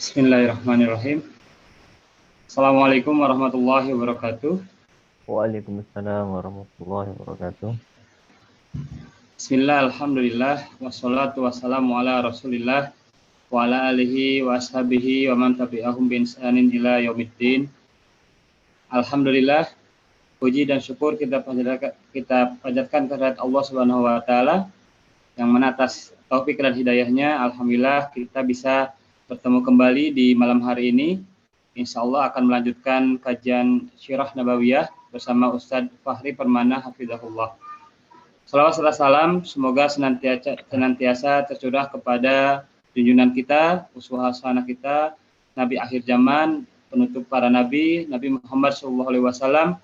Bismillahirrahmanirrahim. Assalamualaikum warahmatullahi wabarakatuh. Waalaikumsalam warahmatullahi wabarakatuh. Bismillah, alhamdulillah, wassalatu wassalamu ala rasulillah, wa ala alihi wa ashabihi wa man tabi'ahum bin ihsanin ila yaumiddin. Alhamdulillah, puji dan syukur kita panjatkan kehadirat Allah Subhanahu wa taala yang mana atas taufik dan hidayahnya, alhamdulillah kita bisa bertemu kembali di malam hari ini. Insya Allah akan melanjutkan kajian Sirah Nabawiyah bersama Ustadz Fahri Permana Hafizahullah. Salawat serta salam semoga senantiasa tercurah kepada junjungan kita, uswah hasanah kita, Nabi akhir zaman, penutup para nabi, Nabi Muhammad SAW,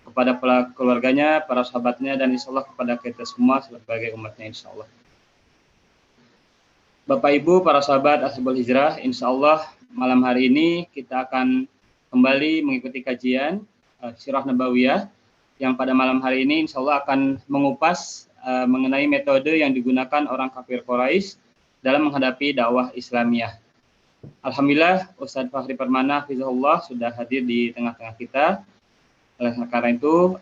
kepada keluarganya, para sahabatnya, dan insya Allah kepada kita semua sebagai umatnya insya Allah. Bapak Ibu, para sahabat Ashabul Hijrah, insya Allah malam hari ini kita akan kembali mengikuti kajian Sirah Nabawiyah yang pada malam hari ini insya Allah akan mengupas mengenai metode yang digunakan orang kafir Quraisy dalam menghadapi dakwah Islamiyah. Alhamdulillah Ustadz Fahri Permana Hafizahullah sudah hadir di tengah-tengah kita. Oleh karena itu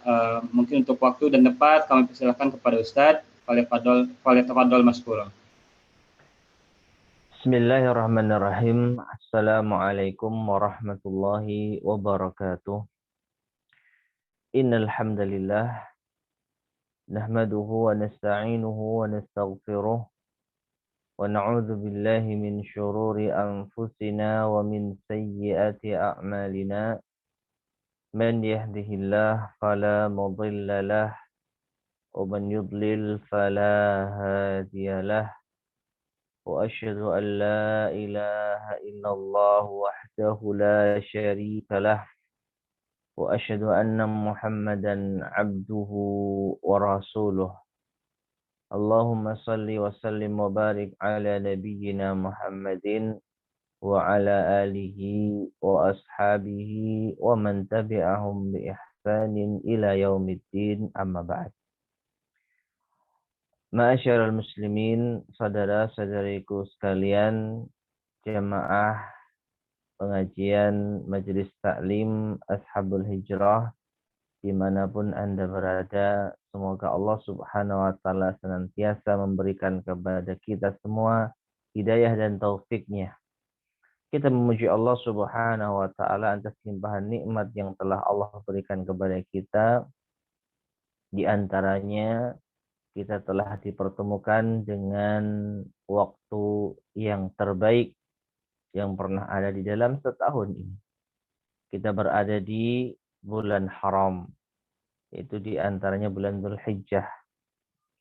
mungkin untuk waktu dan tempat kami persilakan kepada Ustadz Falyatafadhol Mashkura. Bismillahirrahmanirrahim. Assalamualaikum warahmatullahi wabarakatuh. Innal hamdalillah nahmaduhu wa nasta'inuhu wa nastaghfiruh wa na'udzu billahi min syururi anfusina wa min sayyiati a'malina. Man yahdihillah fala mudilla lah wa man yudlil fala hadiyalah. وأشهد أن لا إله إلا الله وحده لا شريك له وأشهد أن محمدا عبده ورسوله اللهم صل وسلم وبارك على نبينا محمد وعلى آله وأصحابه ومن تبعهم بإحسان إلى يوم الدين أما بعد. Ma'asyiral muslimin, saudara-saudariku sekalian, jamaah pengajian Majelis Taklim Ashabul Hijrah dimanapun Anda berada, semoga Allah Subhanahu wa taala senantiasa memberikan kepada kita semua hidayah dan taufiknya. Kita memuji Allah Subhanahu wa taala atas limpahan nikmat yang telah Allah berikan kepada kita. Di antaranya kita telah dipertemukan dengan waktu yang terbaik yang pernah ada di dalam setahun ini. Kita berada di bulan haram, yaitu di antaranya bulan Dzulhijjah.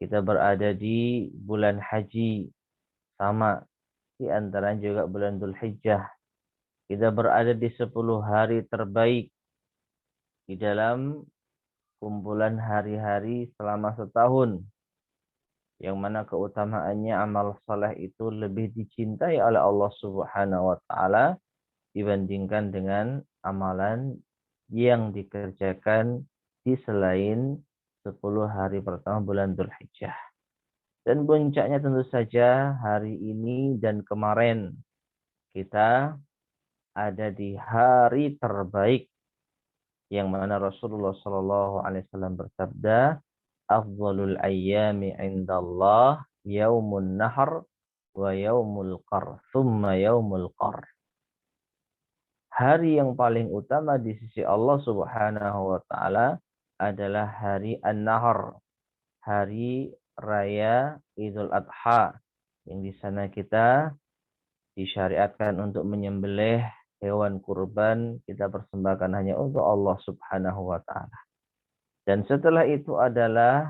Kita berada di bulan haji, sama di antaranya juga bulan Dzulhijjah. Kita berada di 10 hari terbaik di dalam kumpulan hari-hari selama setahun, yang mana keutamaannya amal saleh itu lebih dicintai oleh Allah Subhanahu wa taala dibandingkan dengan amalan yang dikerjakan di selain 10 hari pertama bulan Dzulhijjah. Dan puncaknya tentu saja hari ini dan kemarin kita ada di hari terbaik, yang mana Rasulullah Shallallahu Alaihi Wasallam bersabda, afdhalul ayyami indallah yaumun nahar wa yaumul qar thumma yaumul qar. Hari yang paling utama di sisi Allah Subhanahu wa taala adalah hari An-Nahr, hari raya Idul Adha, yang di sana kita disyariatkan untuk menyembelih hewan kurban, kita persembahkan hanya untuk Allah Subhanahu wa taala. Dan setelah itu adalah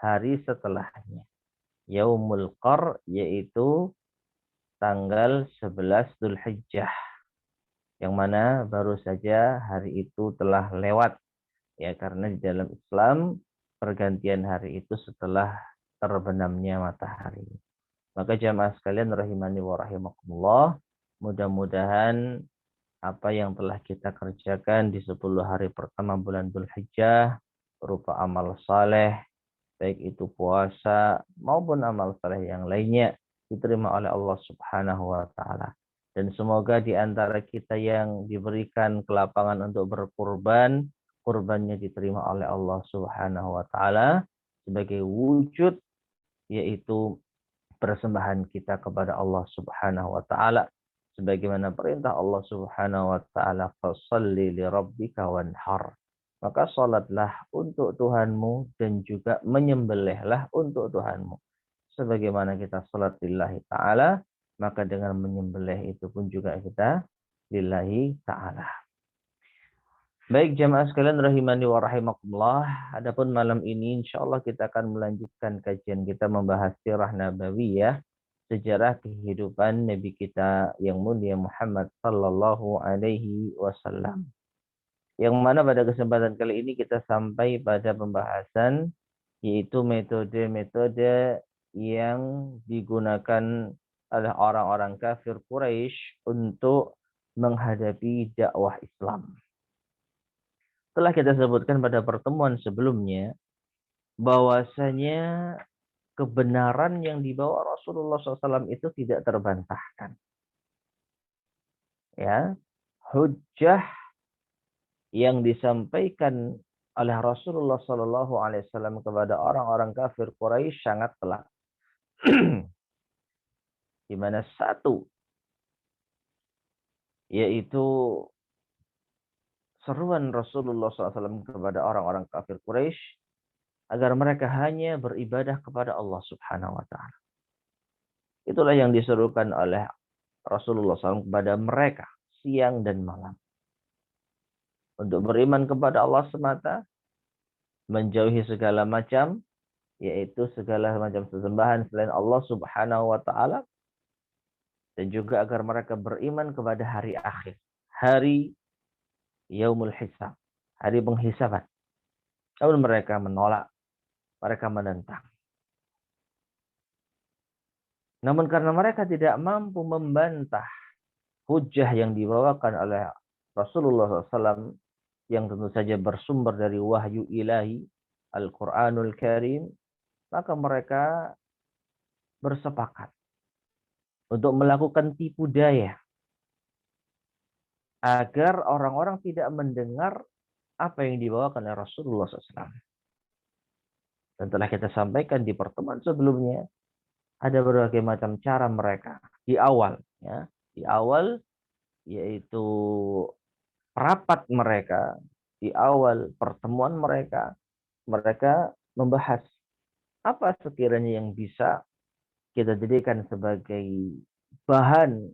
hari setelahnya, Yaumul Qar, yaitu tanggal 11 Dzulhijjah, yang mana baru saja hari itu telah lewat, ya, karena di dalam Islam pergantian hari itu setelah terbenamnya matahari. Maka jamaah sekalian rahimani wa rahimakumullah, mudah-mudahan apa yang telah kita kerjakan di 10 hari pertama bulan Dzulhijjah berupa amal saleh, baik itu puasa maupun amal saleh yang lainnya, diterima oleh Allah Subhanahu wa taala. Dan semoga di antara kita yang diberikan kelapangan untuk berkurban, kurbannya diterima oleh Allah Subhanahu wa taala sebagai wujud yaitu persembahan kita kepada Allah Subhanahu wa taala sebagaimana perintah Allah Subhanahu wa taala, fasholli li rabbika wanhar. Maka salatlah untuk Tuhanmu dan juga menyembelihlah untuk Tuhanmu. Sebagaimana kita salat lillahi taala, maka dengan menyembelih itu pun juga kita lillahi ta'ala. Baik jamaah sekalian rahimani wa rahimakumullah. Adapun malam ini insyaallah kita akan melanjutkan kajian kita membahas sirah nabawiyah, sejarah kehidupan Nabi kita yang mulia Muhammad sallallahu alaihi wasallam. Yang mana pada kesempatan kali ini kita sampai pada pembahasan yaitu metode-metode yang digunakan oleh orang-orang kafir Quraisy untuk menghadapi dakwah Islam. Telah kita sebutkan pada pertemuan sebelumnya bahwasanya kebenaran yang dibawa Rasulullah SAW itu tidak terbantahkan. Ya, hujjah yang disampaikan oleh Rasulullah SAW kepada orang-orang kafir Quraisy sangat telak. Di mana satu yaitu seruan Rasulullah SAW kepada orang-orang kafir Quraisy agar mereka hanya beribadah kepada Allah Subhanahu wa taala. Itulah yang diserukan oleh Rasulullah SAW kepada mereka siang dan malam. Untuk beriman kepada Allah semata, menjauhi segala macam yaitu segala macam sesembahan selain Allah Subhanahu wa taala, dan juga agar mereka beriman kepada hari akhir, hari yaumul hisab, hari penghisaban. Namun mereka menolak, mereka menentang. Namun karena mereka tidak mampu membantah hujjah yang dibawakan oleh Rasulullah SAW yang tentu saja bersumber dari wahyu ilahi Al-Quranul Karim, maka mereka bersepakat untuk melakukan tipu daya agar orang-orang tidak mendengar apa yang dibawakan oleh Rasulullah SAW. Dan telah kita sampaikan di pertemuan sebelumnya, ada berbagai macam cara mereka di awal, ya, di awal yaitu rapat mereka, di awal pertemuan mereka, mereka membahas apa sekiranya yang bisa kita jadikan sebagai bahan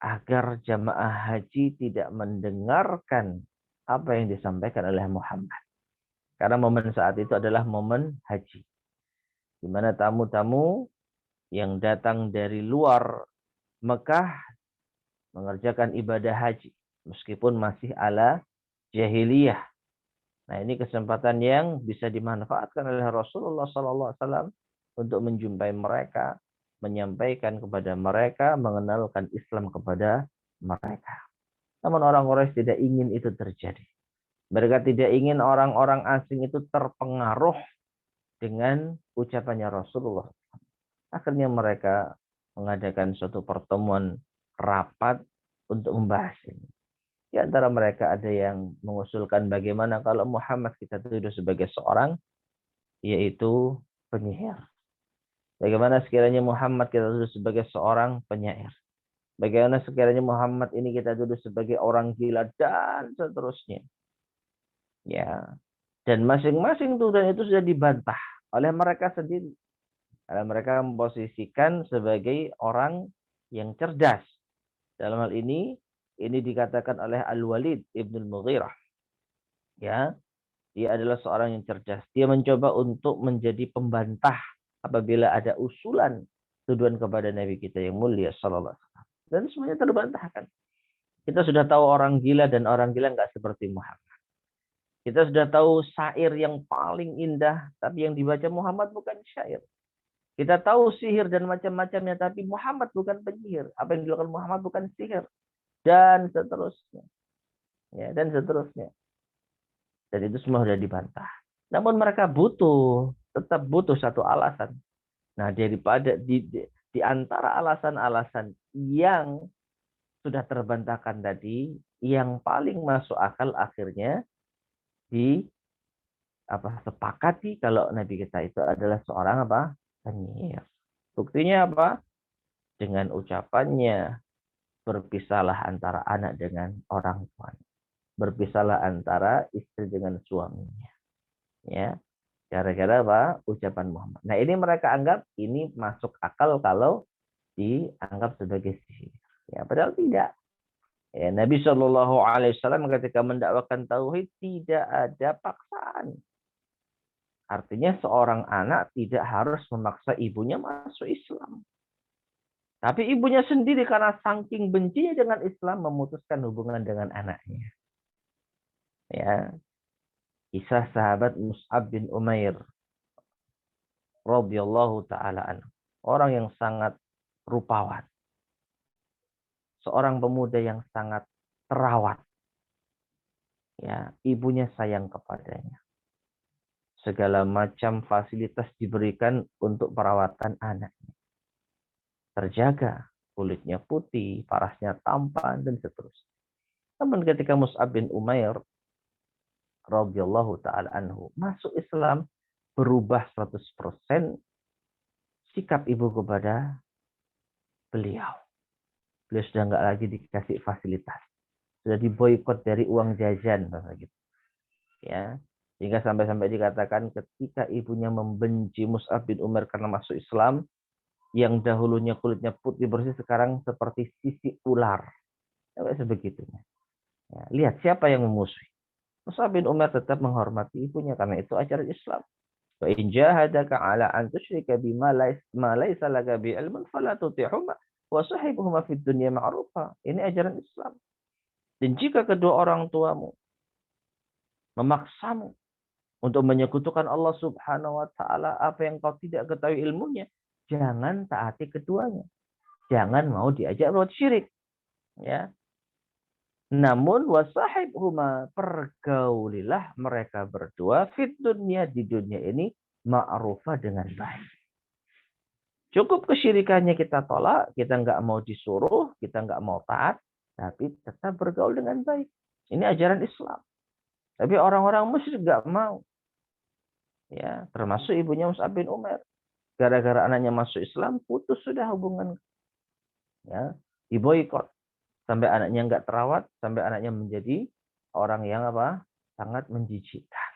agar jamaah haji tidak mendengarkan apa yang disampaikan oleh Muhammad. Karena momen saat itu adalah momen haji, di mana tamu-tamu yang datang dari luar Mekah mengerjakan ibadah haji, meskipun masih ala jahiliyah. Nah, ini kesempatan yang bisa dimanfaatkan oleh Rasulullah SAW untuk menjumpai mereka, menyampaikan kepada mereka, mengenalkan Islam kepada mereka. Namun orang Quraisy tidak ingin itu terjadi. Mereka tidak ingin orang-orang asing itu terpengaruh dengan ucapannya Rasulullah. Akhirnya mereka mengadakan suatu pertemuan rapat untuk membahas ini. Di antara mereka ada yang mengusulkan bagaimana kalau Muhammad kita tuduh sebagai seorang, yaitu penyihir. Bagaimana sekiranya Muhammad kita tuduh sebagai seorang penyair. Bagaimana sekiranya Muhammad ini kita tuduh sebagai orang gila dan seterusnya. Ya. Dan masing-masing tuduhan itu sudah dibantah oleh mereka sendiri. Karena mereka memposisikan sebagai orang yang cerdas. Dalam hal ini dikatakan oleh Al-Walid Ibn Mughirah. Ya, dia adalah seorang yang cerdas. Dia mencoba untuk menjadi pembantah apabila ada usulan tuduhan kepada Nabi kita yang mulia sallallahu alaihi wasallam. Dan semuanya terbantahkan. Kita sudah tahu orang gila dan orang gila nggak seperti Muhammad. Kita sudah tahu syair yang paling indah, tapi yang dibaca Muhammad bukan syair. Kita tahu sihir dan macam-macamnya, tapi Muhammad bukan penyihir. Apa yang dilakukan Muhammad bukan sihir. Dan seterusnya. Ya, dan seterusnya. Dan itu semua sudah dibantah. Namun mereka tetap butuh satu alasan. Nah, daripada di antara alasan-alasan yang sudah terbantahkan tadi, yang paling masuk akal akhirnya di sepakati kalau Nabi kita itu adalah seorang penyihir. Buktinya apa? Dengan ucapannya, berpisahlah antara anak dengan orang tuanya, berpisahlah antara istri dengan suaminya, ya, gara-gara apa? Ucapan Muhammad. Nah, ini mereka anggap ini masuk akal kalau dianggap sebagai sihir, ya, padahal tidak. Ya, Nabi Shallallahu Alaihi Wasallam ketika mendakwakan tauhid tidak ada paksaan. Artinya seorang anak tidak harus memaksa ibunya masuk Islam. Tapi ibunya sendiri karena saking bencinya dengan Islam memutuskan hubungan dengan anaknya. Ya, kisah sahabat Mus'ab bin Umair radhiyallahu taala anhu. Orang yang sangat rupawan. Seorang pemuda yang sangat terawat. Ya, ibunya sayang kepadanya. Segala macam fasilitas diberikan untuk perawatan anaknya. Terjaga, kulitnya putih, parasnya tampan, dan seterusnya. Namun ketika Mus'ab bin Umair radhiyallahu taala anhu masuk Islam, berubah 100% sikap ibu kepada beliau. Beliau sudah nggak lagi dikasih fasilitas, sudah diboikot dari uang jajan, gitu. Ya, hingga sampai-sampai dikatakan ketika ibunya membenci Mus'ab bin Umair karena masuk Islam, yang dahulunya kulitnya putih bersih sekarang seperti sisi ular. Sampai sebegitunya. Ya, lihat siapa yang memusuhi. Mus'ab bin Umair tetap menghormati ibunya karena itu ajaran Islam. Wa in jahadaka ala an tusyrika bima laysa laka bi ilmun fala tuti'huma wa sahibuhuma fid dunya ma'rufa. Ini ajaran Islam. Dan jika kedua orang tuamu memaksamu untuk menyekutukan Allah Subhanahu wa taala apa yang kau tidak ketahui ilmunya, jangan taati keduanya. Jangan mau diajak buat syirik. Ya. Namun wasahibhuma, pergaulilah mereka berdua fit dunya, di dunia ini ma'rufa, dengan baik. Cukup kesyirikannya kita tolak, kita nggak mau disuruh, kita nggak mau taat, tapi tetap bergaul dengan baik. Ini ajaran Islam. Tapi orang-orang musyrik nggak mau. Ya, termasuk ibunya Mus'ab bin Umair. Gara-gara anaknya masuk Islam, putus sudah hubungan. Ya, diboikot. Sampai anaknya nggak terawat, sampai anaknya menjadi orang yang sangat menjijikkan.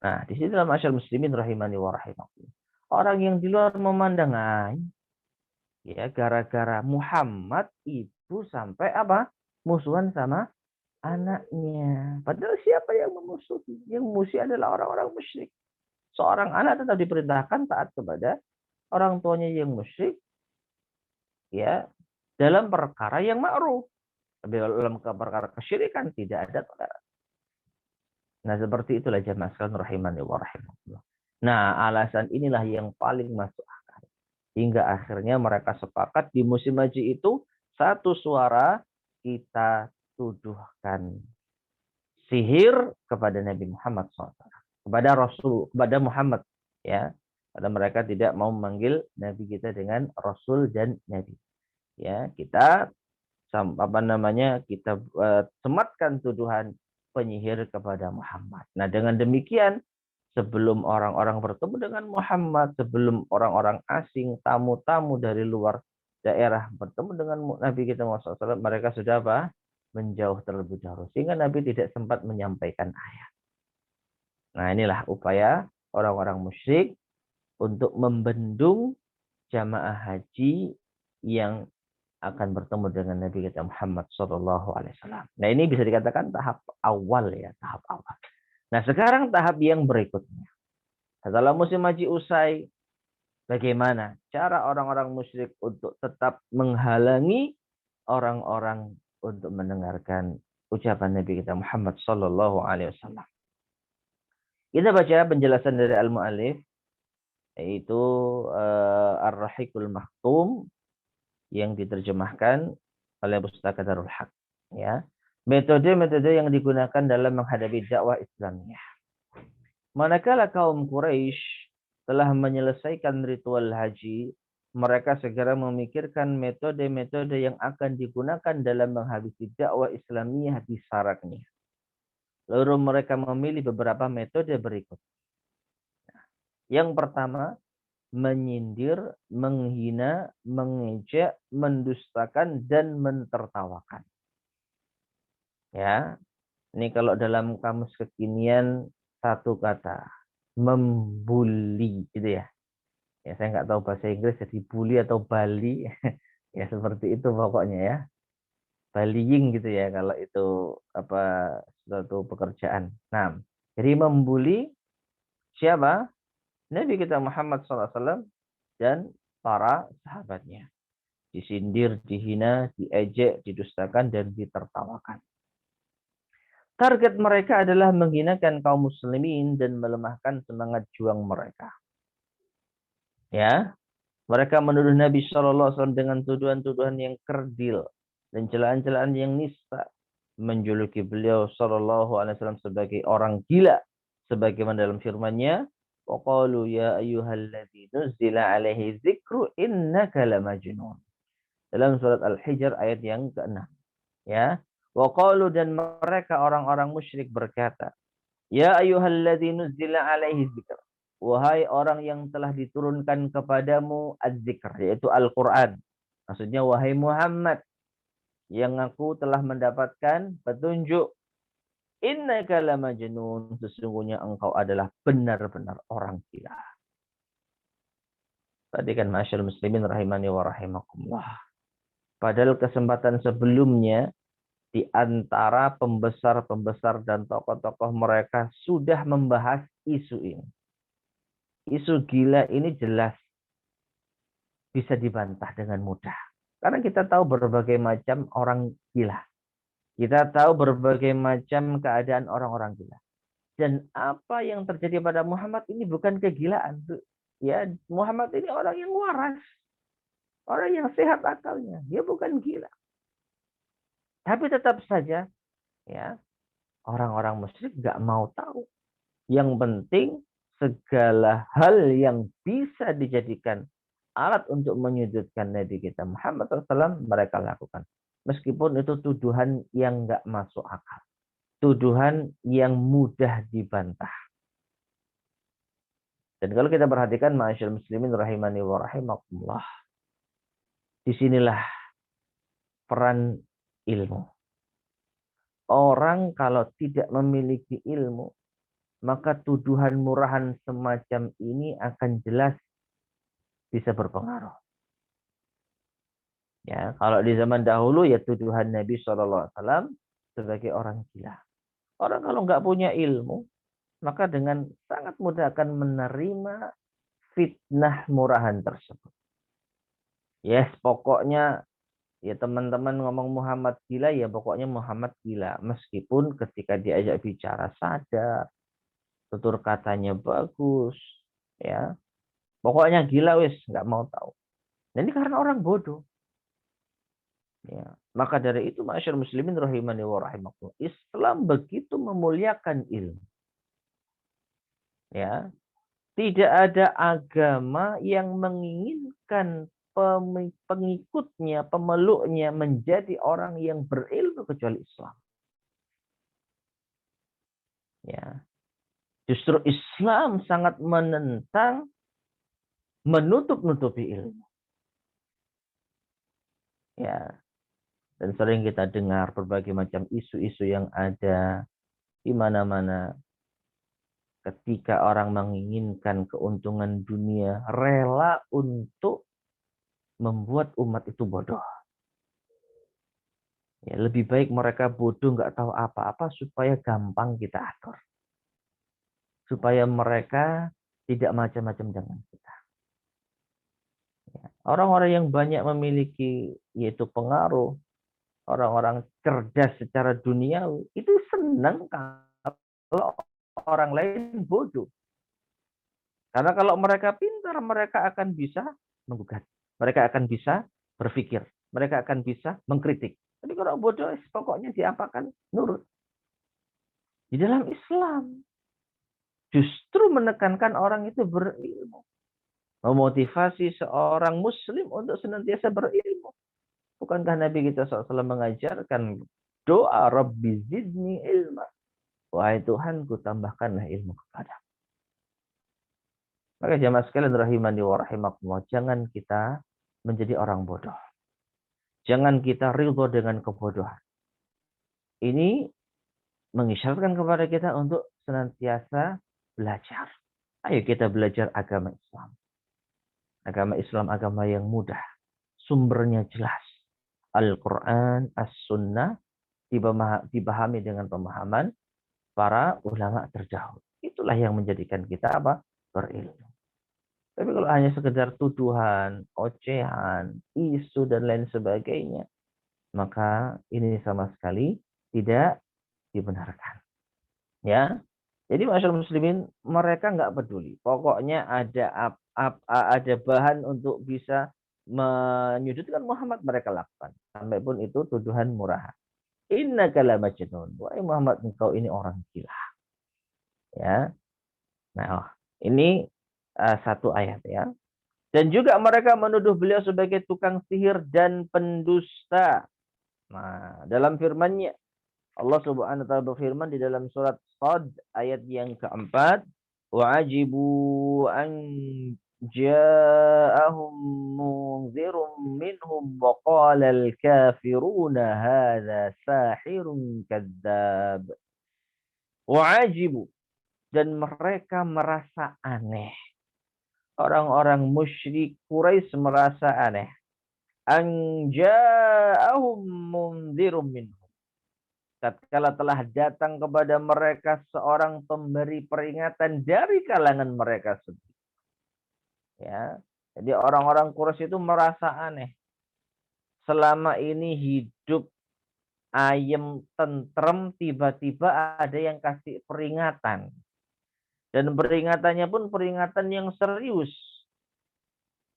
Nah, di sini dalam masyarakat muslimin rahimani wa rahimakumullah. Orang yang di luar memandang, ya, gara-gara Muhammad itu sampai musuhan sama anaknya. Padahal siapa yang memusuhi? Yang musuh adalah orang-orang musyrik. Seorang anak tetap diperintahkan taat kepada orang tuanya yang musyrik, ya, dalam perkara yang ma'ruf. Tapi dalam perkara kesyirikan tidak ada toleransi. Nah, seperti itulah jamaah sekalian rahimani wa rahimakumullah. Nah, alasan inilah yang paling masuk akal. Hingga akhirnya mereka sepakat di musim haji itu satu suara, kita tuduhkan sihir kepada Nabi Muhammad SAW. Kepada Rasul, kepada Muhammad, ya. Karena mereka tidak mau memanggil Nabi kita dengan Rasul dan Nabi. Ya, kita kita sematkan tuduhan penyihir kepada Muhammad. Nah, dengan demikian sebelum orang-orang bertemu dengan Muhammad, sebelum orang-orang asing, tamu-tamu dari luar daerah bertemu dengan Nabi kita Muhammad SAW, mereka sudah menjauh terlebih dahulu sehingga Nabi tidak sempat menyampaikan ayat. Nah, inilah upaya orang-orang musyrik untuk membendung jamaah haji yang akan bertemu dengan Nabi kita Muhammad Shallallahu Alaihi Wasallam. Nah, ini bisa dikatakan tahap awal, ya, tahap awal. Nah, sekarang tahap yang berikutnya. Setelah musim haji usai, bagaimana cara orang-orang musyrik untuk tetap menghalangi orang-orang untuk mendengarkan ucapan Nabi kita Muhammad Shallallahu Alaihi Wasallam? Kita baca penjelasan dari Al-Mu'allif, yaitu Ar-Rahiqul Maktum, yang diterjemahkan oleh Pustaka Darul Haq. Ya. Metode-metode yang digunakan dalam menghadapi dakwah Islamiyah. Manakala kaum Quraisy telah menyelesaikan ritual haji, mereka segera memikirkan metode-metode yang akan digunakan dalam menghabisi dakwah Islamiyah di saraknya. Lalu mereka memilih beberapa metode berikut. Yang pertama, menyindir, menghina, mengejek, mendustakan, dan mentertawakan. Ya, ini kalau dalam kamus kekinian satu kata, membuli, gitu ya. Ya, saya nggak tahu bahasa Inggris jadi bully atau Bali, ya seperti itu pokoknya ya. Bullying gitu ya kalau itu apa suatu pekerjaan. Nah, jadi membuli siapa? Nabi kita Muhammad SAW dan para sahabatnya. Disindir, dihina, diejek, didustakan, dan ditertawakan. Target mereka adalah menghinakan kaum muslimin dan melemahkan semangat juang mereka. Ya, mereka menuduh Nabi SAW dengan tuduhan-tuduhan yang kerdil dan celaan-celaan yang nista, menjuluki beliau SAW sebagai orang gila, sebagaimana dalam firman-Nya, وَقَالُوا يَا أَيُّهَا الَّذِي نُزِّلَ عَلَيْهِ الذِّكْرُ إِنَّكَ لَمَجْنُونَ. Dalam surat Al-Hijr ayat yang ke-6. Ya, وَقَالُوا dan mereka orang-orang musyrik berkata, Ya ayyuhalladzii nuzzila alaihi dzikr. Wahai orang yang telah diturunkan kepadamu az-zikr, yaitu Al-Quran. Maksudnya, wahai Muhammad, yang aku telah mendapatkan petunjuk. Innaka lamajnun. Sesungguhnya engkau adalah benar-benar orang gila. Tadi kan masyaallah muslimin rahimani wa rahimakumullah. Padahal kesempatan sebelumnya, di antara pembesar-pembesar dan tokoh-tokoh mereka sudah membahas isu ini. Isu gila ini jelas bisa dibantah dengan mudah. Karena kita tahu berbagai macam orang gila. Kita tahu berbagai macam keadaan orang-orang gila. Dan apa yang terjadi pada Muhammad ini bukan kegilaan. Ya, Muhammad ini orang yang waras. Orang yang sehat akalnya. Dia bukan gila. Tapi tetap saja, ya, orang-orang musyrik nggak mau tahu. Yang penting segala hal yang bisa dijadikan alat untuk menyudutkan Nabi kita Muhammad SAW mereka lakukan. Meskipun itu tuduhan yang nggak masuk akal. Tuduhan yang mudah dibantah. Dan kalau kita perhatikan ma'asyiral muslimin rahimani wa rahimakumullah. Disinilah peran ilmu. Orang kalau tidak memiliki ilmu, maka tuduhan murahan semacam ini akan jelas bisa berpengaruh. Ya, kalau di zaman dahulu ya tuduhan Nabi SAW sebagai orang gila. Orang kalau nggak punya ilmu, maka dengan sangat mudah akan menerima fitnah murahan tersebut. Yes, pokoknya ya teman-teman ngomong Muhammad gila, ya pokoknya Muhammad gila. Meskipun ketika diajak bicara sadar, tutur katanya bagus, ya pokoknya gila wis, nggak mau tahu. Dan ini karena orang bodoh. Ya, maka dari itu masyarakat muslimin rahimani wa rahimakumullah, Islam begitu memuliakan ilmu. Ya, tidak ada agama yang menginginkan pengikutnya, pemeluknya menjadi orang yang berilmu kecuali Islam. Ya. Justru Islam sangat menentang menutup-nutupi ilmu. Ya. Dan sering kita dengar berbagai macam isu-isu yang ada di mana-mana. Ketika orang menginginkan keuntungan dunia, rela untuk membuat umat itu bodoh. Ya, lebih baik mereka bodoh nggak tahu apa-apa supaya gampang kita atur. Supaya mereka tidak macam-macam dengan kita. Orang-orang yang banyak memiliki yaitu pengaruh, orang-orang cerdas secara duniawi, itu senang kalau orang lain bodoh. Karena kalau mereka pintar, mereka akan bisa menggugat. Mereka akan bisa berpikir. Mereka akan bisa mengkritik. Tapi kalau bodoh, pokoknya diapakan? Nurut. Di dalam Islam, justru menekankan orang itu berilmu. memotivasi seorang muslim untuk senantiasa berilmu. Bukankah Nabi kita SAW mengajarkan doa Rabbi zidni ilma. Wahai Tuhanku, tambahkanlah ilmu kepada. Maka jamaah sekalian rahimani wa rahimakumullah, jangan kita menjadi orang bodoh. Jangan kita ridho dengan kebodohan. Ini mengisyaratkan kepada kita untuk senantiasa belajar. Ayo kita belajar agama Islam. Agama Islam agama yang mudah. Sumbernya jelas. Al-Quran, As-Sunnah dipahami dengan pemahaman para ulama terdahulu. Itulah yang menjadikan kita apa? Berilmu. Tapi kalau hanya sekedar tuduhan, ocehan, isu dan lain sebagainya, maka ini sama sekali tidak dibenarkan. Ya, jadi masyarakat muslimin mereka nggak peduli. Pokoknya ada bahan untuk bisa menyudutkan Muhammad mereka lakukan. Sampai pun itu tuduhan murahan. Innaka la majnun. Wahai Muhammad, engkau ini orang gila. Ya. Nah, ini satu ayat ya. Dan juga mereka menuduh beliau sebagai tukang sihir dan pendusta. Nah, dalam firman-Nya Allah Subhanahu wa taala berfirman di dalam surat Shad ayat yang keempat, wa'ajibu an ja'ahum munzirun minhum wa qala al-kafiruna hadza sahirun kadzdzab. Wa'ajibu, dan mereka merasa aneh. Orang-orang musyrik Quraisy merasa aneh. An ja'ahum munzirun minhum. Tatkala telah datang kepada mereka seorang pemberi peringatan dari kalangan mereka sendiri. Ya. Jadi orang-orang Quraisy itu merasa aneh. Selama ini hidup ayem tentrem, tiba-tiba ada yang kasih peringatan. Dan peringatannya pun peringatan yang serius.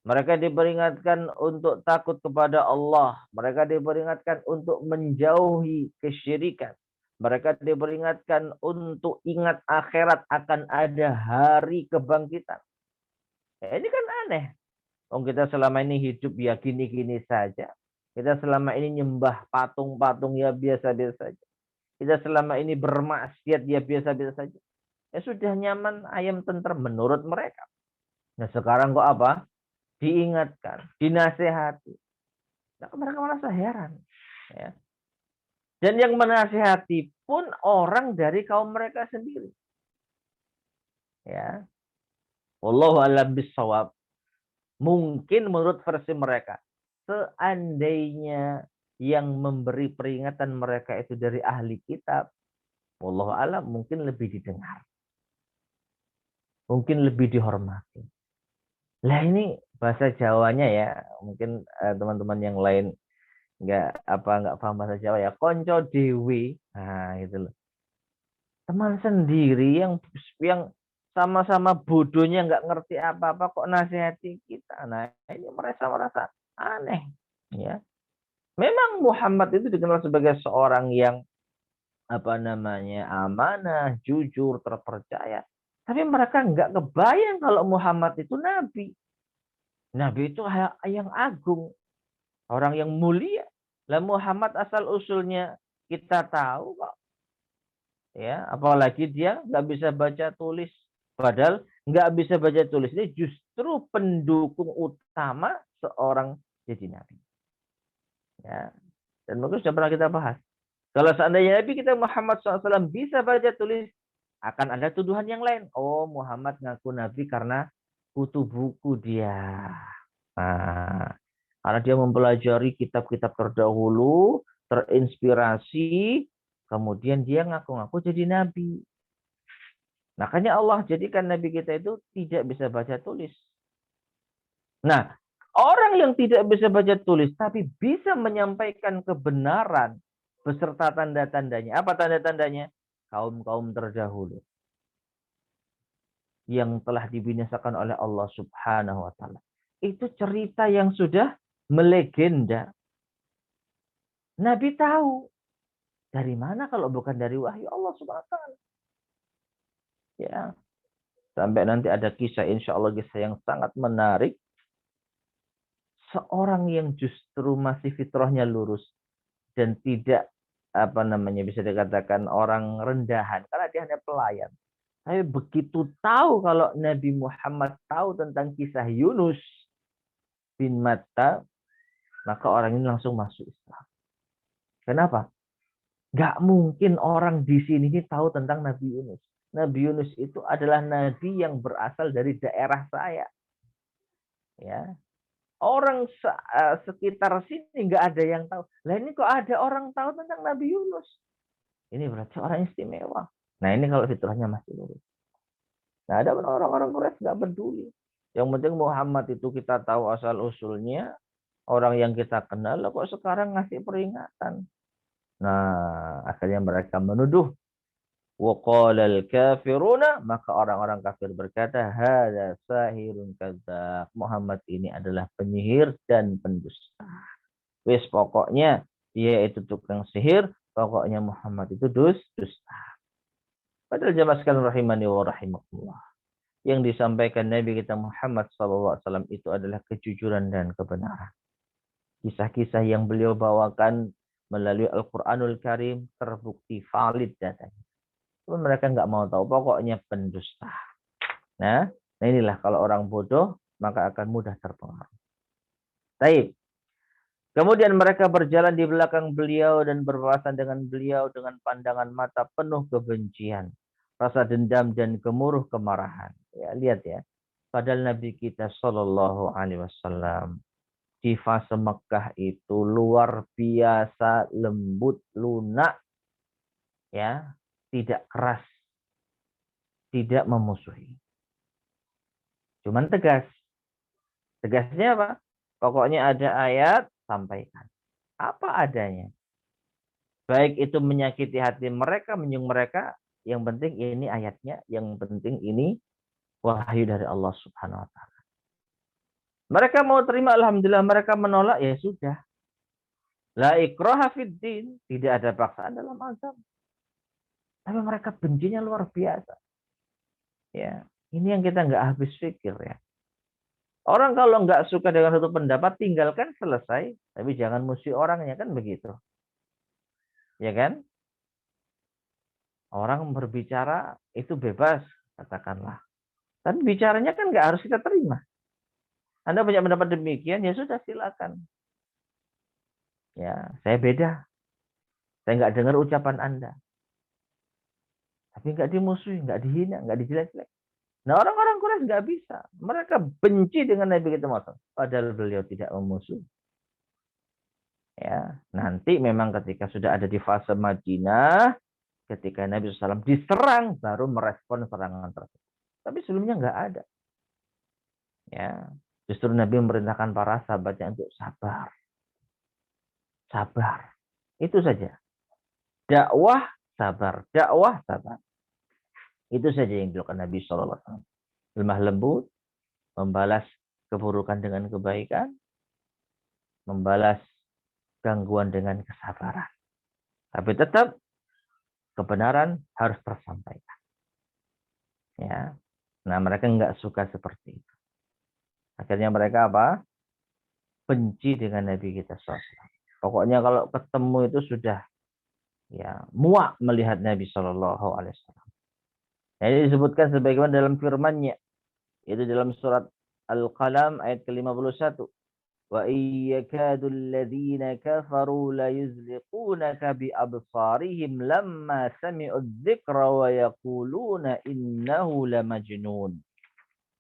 Mereka diperingatkan untuk takut kepada Allah. Mereka diperingatkan untuk menjauhi kesyirikan. Mereka diperingatkan untuk ingat akhirat akan ada hari kebangkitan. Ya, ini kan aneh. Kita selama ini hidup ya gini-gini saja. Kita selama ini nyembah patung-patung ya biasa-biasa saja. Kita selama ini bermaksiat ya biasa-biasa saja. Ya sudah nyaman, ayam tentrem menurut mereka. Nah sekarang kok apa? Diingatkan, dinasehati. Nah, mereka merasa heran. Ya. Dan yang menasehati pun orang dari kaum mereka sendiri. Ya. Wallahu a'lam bishawab. Mungkin menurut versi mereka, seandainya yang memberi peringatan mereka itu dari ahli kitab, wallahu a'lam, mungkin lebih didengar. Mungkin lebih dihormati. Lah ini bahasa Jawanya ya, mungkin teman-teman yang lain nggak paham bahasa Jawa ya, konco dewi, nah itu loh, teman sendiri yang sama-sama bodohnya nggak ngerti apa-apa kok nasihati kita. Nah ini merasa aneh ya. Memang Muhammad itu dikenal sebagai seorang yang amanah, jujur, terpercaya. Tapi mereka nggak kebayang kalau Muhammad itu nabi. Nabi itu yang agung, orang yang mulia. Lah Muhammad asal usulnya kita tahu kok. Ya, apalagi dia nggak bisa baca tulis. Padahal nggak bisa baca tulis ini justru pendukung utama seorang jadi nabi. Ya, dan mungkin sudah pernah kita bahas. Kalau seandainya Nabi kita Muhammad SAW bisa baca tulis, akan ada tuduhan yang lain. Oh, Muhammad ngaku nabi karena kutu buku dia. Nah, karena dia mempelajari kitab-kitab terdahulu, terinspirasi, kemudian dia ngaku-ngaku jadi nabi. Makanya Allah jadikan nabi kita itu tidak bisa baca tulis. Nah, orang yang tidak bisa baca tulis tapi bisa menyampaikan kebenaran beserta tanda-tandanya. Apa tanda-tandanya? Kaum-kaum terdahulu yang telah dibinasakan oleh Allah Subhanahu wa taala. Itu cerita yang sudah melegenda. Nabi tahu dari mana kalau bukan dari wahyu Allah Subhanahu wa taala. Ya. Sampai nanti ada kisah, insya Allah kisah yang sangat menarik. Seorang yang justru masih fitrahnya lurus dan tidak bisa dikatakan orang rendahan karena dia hanya pelayan. Tapi begitu tahu kalau Nabi Muhammad tahu tentang kisah Yunus bin Matta, maka orang ini langsung masuk Islam. Kenapa? Gak mungkin orang di sini tahu tentang Nabi Yunus. Nabi Yunus itu adalah nabi yang berasal dari daerah saya. Ya, orang sekitar sini nggak ada yang tahu. Lah ini kok ada orang tahu tentang Nabi Yunus? Ini berarti orang istimewa. Nah ini kalau fitrahnya masih lurus. Nah ada orang-orang Quraisy nggak peduli. Yang penting Muhammad itu kita tahu asal usulnya, orang yang kita kenal, kok sekarang ngasih peringatan. Nah akhirnya mereka menuduh. Waqalal kafiruna, maka orang-orang kafir berkata, hada sahirun kadzab. Muhammad ini adalah penyihir dan pendusta. Wis pokoknya dia itu tukang sihir, pokoknya Muhammad itu dusta. Padahal jamaah sekalian rahimani wa rahimakumullah. Yang disampaikan Nabi kita Muhammad SAW itu adalah kejujuran dan kebenaran. Kisah-kisah yang beliau bawakan melalui Al-Quranul Karim terbukti valid datanya. Mereka nggak mau tahu, pokoknya pendusta. Nah inilah kalau orang bodoh maka akan mudah terpengaruh. Baik. Kemudian mereka berjalan di belakang beliau dan berpapasan dengan beliau dengan pandangan mata penuh kebencian, rasa dendam dan gemuruh kemarahan. Ya, lihat ya. Padahal Nabi kita Shallallahu Alaihi Wasallam di fase Mekah itu luar biasa lembut, lunak, ya, tidak keras, tidak memusuhi. Cuman tegas. Tegasnya apa? Pokoknya ada ayat, sampaikan. Apa adanya. Baik itu menyakiti hati mereka, menyinggung mereka, yang penting ini ayatnya, yang penting ini wahyu dari Allah Subhanahu wa taala. Mereka mau terima, alhamdulillah. Mereka menolak, ya sudah. La ikraha fid din, tidak ada paksaan dalam agama. Tapi mereka bencinya luar biasa. Ya, ini yang kita nggak habis pikir ya. Orang kalau nggak suka dengan satu pendapat, tinggalkan, selesai. Tapi jangan musuh orangnya, kan begitu. Ya kan? Orang berbicara itu bebas, katakanlah. Tapi bicaranya kan nggak harus kita terima. Anda punya pendapat demikian, ya sudah silakan. Ya, saya beda. Saya nggak dengar ucapan Anda. Tapi nggak dimusuhi, nggak dihina, nggak dijelek-jelek. Nah orang-orang Quraisy nggak bisa. Mereka benci dengan Nabi kita Muhammad. Padahal beliau tidak memusuhi. Ya, nanti memang ketika sudah ada di fase Madinah, ketika Nabi SAW diserang, baru merespon serangan tersebut. Tapi sebelumnya nggak ada. Ya, justru Nabi memerintahkan para sahabatnya untuk sabar. Sabar. Itu saja. Dakwah, sabar. Dakwah, sabar. Itu saja yang dilakukan Nabi SAW. Lemah lembut, membalas keburukan dengan kebaikan, membalas gangguan dengan kesabaran. Tapi tetap kebenaran harus tersampaikan. Ya. Nah, mereka nggak suka seperti itu. Akhirnya mereka apa? Benci dengan Nabi kita SAW. Pokoknya kalau ketemu itu sudah ya muak melihat Nabi Shallallahu Alaihi Wasallam. Nah, ini disebutkan sebagaimana dalam firman-Nya, itu dalam surat Al-Qalam ayat ke-51. Wa iyyakadu alladhina kafaru la yuzliqunaka bi absarihim lamma sami'u dzikra wa yaquluna innahu lamajnun.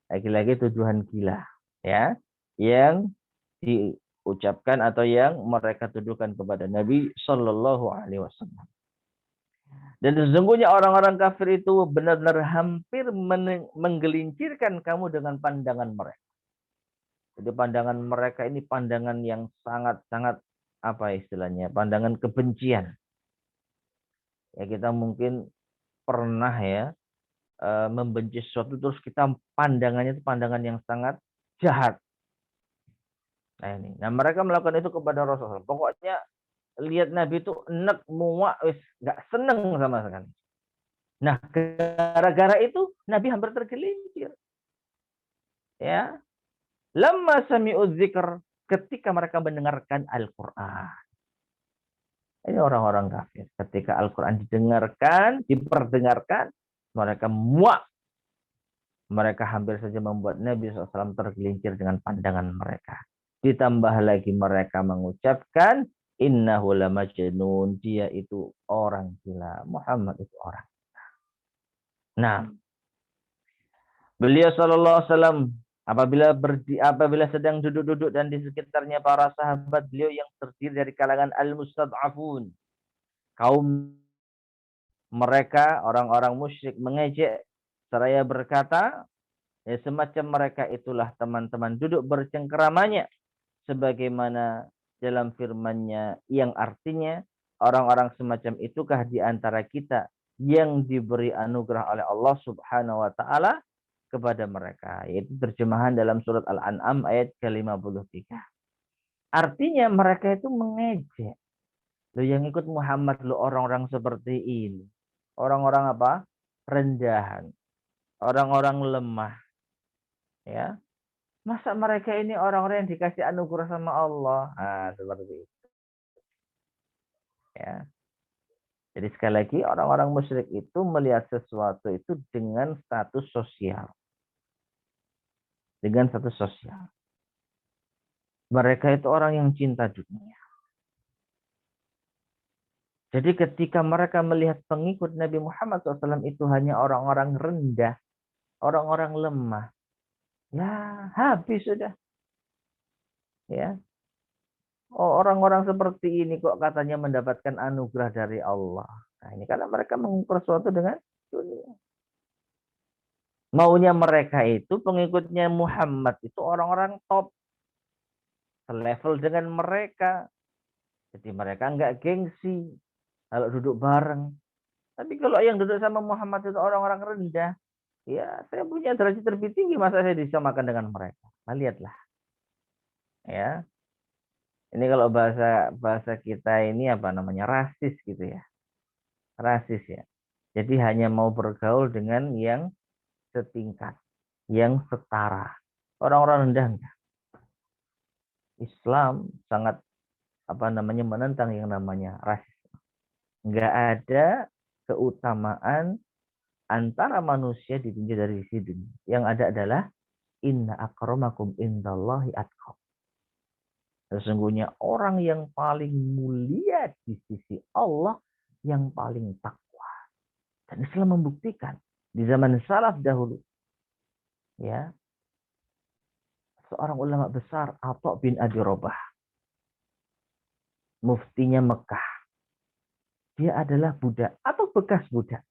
Lagi-lagi tuduhan gila, ya, yang diucapkan atau yang mereka tuduhkan kepada Nabi Shallallahu Alaihi Wasallam. Dan sesungguhnya orang-orang kafir itu benar-benar hampir menggelincirkan kamu dengan pandangan mereka. Jadi pandangan mereka ini pandangan yang sangat-sangat apa istilahnya? Pandangan kebencian. Ya kita mungkin pernah ya membenci sesuatu terus kita pandangannya itu pandangan yang sangat jahat. Nah ini. Nah mereka melakukan itu kepada Rasulullah. Pokoknya lihat Nabi itu enek muak wis nggak seneng sama sekali. Nah, gara-gara itu Nabi hampir tergelincir. Ya, lamma sami'u dzikr, ketika mereka mendengarkan Al-Qur'an. Ini orang-orang kafir. Ketika Al-Quran didengarkan, diperdengarkan, mereka muak. Mereka hampir saja membuat Nabi SAW tergelincir dengan pandangan mereka. Ditambah lagi mereka mengucapkan, innahu lamajnun, dia itu orang gila. Muhammad itu orang. Nah, beliau SAW apabila sedang duduk-duduk dan di sekitarnya para sahabat beliau yang terdiri dari kalangan al-mustad'afun, kaum mereka orang-orang musyrik mengejek seraya berkata, ya semacam mereka itulah teman-teman duduk bercengkeramanya, sebagaimana dalam firman-Nya yang artinya orang-orang semacam itukah di antara kita yang diberi anugerah oleh Allah Subhanahu wa taala kepada mereka, yaitu terjemahan dalam surat Al-An'am ayat ke-53. Artinya mereka itu mengejek. Lo yang ikut Muhammad, lo orang-orang seperti ini. Orang-orang apa? Rendahan. Orang-orang lemah. Ya. Masa mereka ini orang-orang yang dikasih anugerah sama Allah? Nah, seperti itu. Ya. Jadi sekali lagi orang-orang musyrik itu melihat sesuatu itu dengan status sosial. Dengan status sosial. Mereka itu orang yang cinta dunia. Jadi ketika mereka melihat pengikut Nabi Muhammad SAW itu hanya orang-orang rendah, orang-orang lemah, ya habis sudah. Ya, oh, orang-orang seperti ini kok katanya mendapatkan anugerah dari Allah. Nah, ini karena mereka mengukur sesuatu dengan dunia. Maunya mereka itu pengikutnya Muhammad itu orang-orang top, selevel dengan mereka. Jadi mereka enggak gengsi kalau duduk bareng. Tapi kalau yang duduk sama Muhammad itu orang-orang rendah, ya saya punya derajat lebih tinggi, masa saya disamakan dengan mereka. Nah, lihatlah. Ya, ini kalau bahasa bahasa kita ini apa namanya, rasis gitu ya. Rasis ya. Jadi hanya mau bergaul dengan yang setingkat, yang setara. Orang-orang rendah enggak. Islam sangat apa namanya menentang yang namanya rasisme. Enggak ada keutamaan antara manusia ditinjau dari sisi dunia. Yang ada adalah inna akramakum indallahi atqakum. Sesungguhnya orang yang paling mulia di sisi Allah yang paling takwa. Dan Islam membuktikan di zaman salaf dahulu, ya, seorang ulama besar Atha bin Abi Rabah, muftinya Mekah. Dia adalah budak atau bekas budak.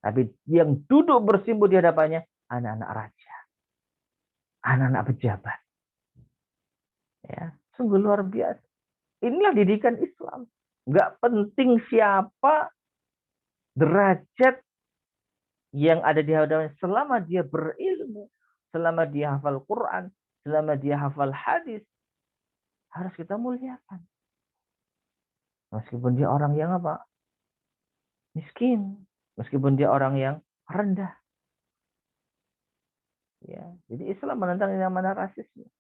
Tapi yang duduk bersimpuh di hadapannya anak-anak raja, anak-anak pejabat. Ya, sungguh luar biasa. Inilah didikan Islam. Enggak penting siapa derajat yang ada di hadapannya, selama dia berilmu, selama dia hafal Quran, selama dia hafal hadis, harus kita muliakan. Meskipun dia orang yang apa? Miskin. Meskipun dia orang yang rendah. Ya, jadi Islam menentang yang mana rasisme.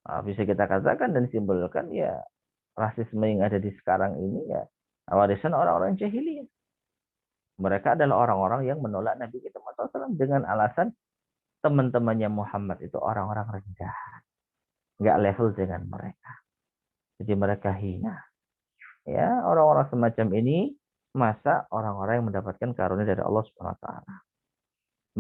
Nah, bisa kita katakan dan simpulkan ya rasisme yang ada di sekarang ini ya warisan orang-orang jahiliyah. Mereka adalah orang-orang yang menolak Nabi kita Muhammad SAW dengan alasan teman-temannya Muhammad itu orang-orang rendah, nggak level dengan mereka. Jadi mereka hina. Ya, orang-orang semacam ini masa orang-orang yang mendapatkan karunia dari Allah Subhanahu wa taala.